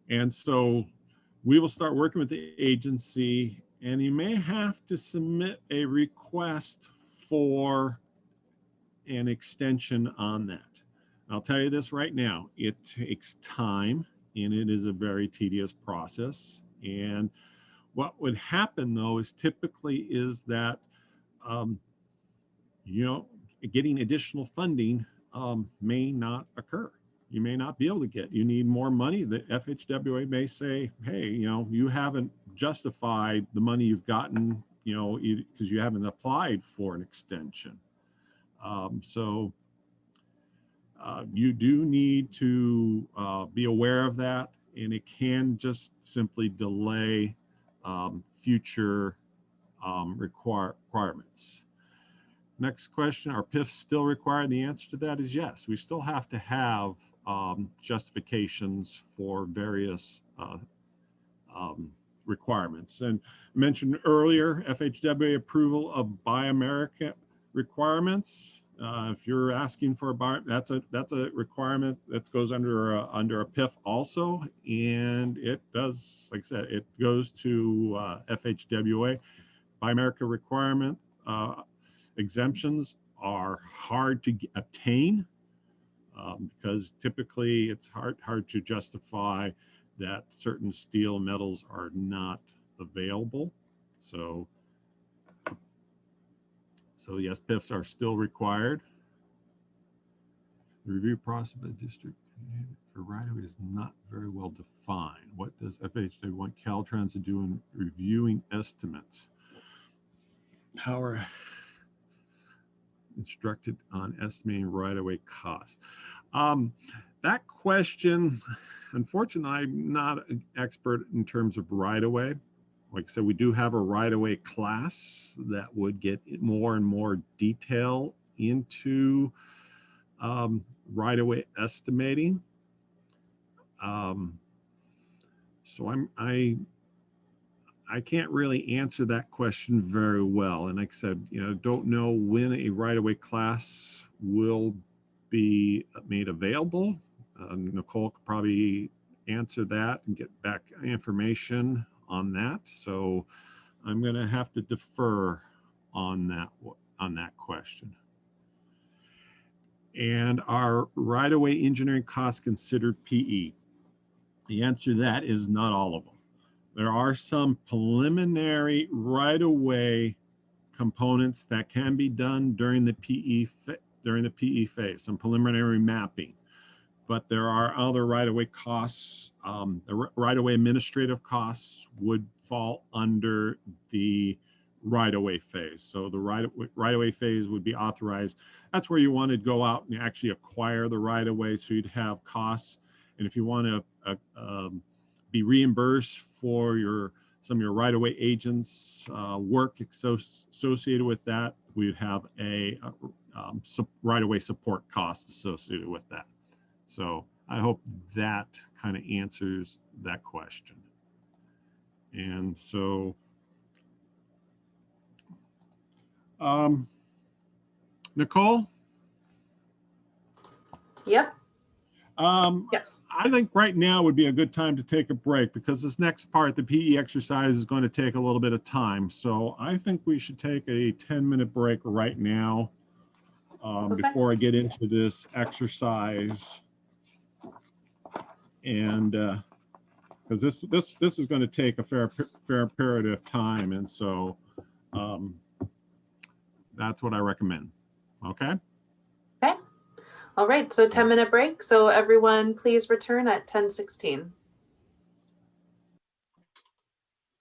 And so we will start working with the agency, and you may have to submit a request for an extension on that. I'll tell you this right now, it takes time and it is a very tedious process. And what would happen though is typically is that, you know, getting additional funding may not occur. You may not be able to get, you need more money. The FHWA may say, hey, you know, you haven't justified the money you've gotten, you know, because you haven't applied for an extension. So you do need to be aware of that, and it can just simply delay future requirements. Next question, are PIFs still required? The answer to that is yes. We still have to have justifications for various requirements. And mentioned earlier, FHWA approval of Buy America requirements. If you're asking for a buy, that's a requirement that goes under a PIF also, and it does, like I said, it goes to FHWA. Buy America requirement exemptions are hard to obtain because typically it's hard to justify that certain steel metals are not available. So yes, PIFs are still required. The review process by district for right-of-way is not very well defined. What does FHWA want Caltrans to do in reviewing estimates? How are instructed on estimating right-of-way costs? That question, unfortunately, I'm not an expert in terms of right-of-way. Like I said, we do have a right-of-way class that would get more and more detail into right-of-way estimating. So I can't really answer that question very well. And like I said, you know, don't know when a right-of-way class will be made available. Nicole could probably answer that and get back information on that. So I'm going to have to defer on that question. And are right-of-way engineering costs considered PE? The answer to that is not all of them. There are some preliminary right-of-way components that can be done during the PE phase, some preliminary mapping. But there are other right-of-way costs. The right-of-way administrative costs would fall under the right-of-way phase. So the right-of-way phase would be authorized. That's where you want to go out and actually acquire the right-of-way, so you'd have costs. And if you want to be reimbursed for some of your right-of-way agents work associated with that, we'd have a right-of-way support cost associated with that. So I hope that kind of answers that question. And so Nicole? Yep. Yes. I think right now would be a good time to take a break, because this next part, the PE exercise, is going to take a little bit of time. So I think we should take a 10-minute break right now before I get into this exercise. And because this is going to take a fair period of time, and so that's what I recommend. Okay. Okay. All right. So 10-minute break. So everyone, please return at 10:16.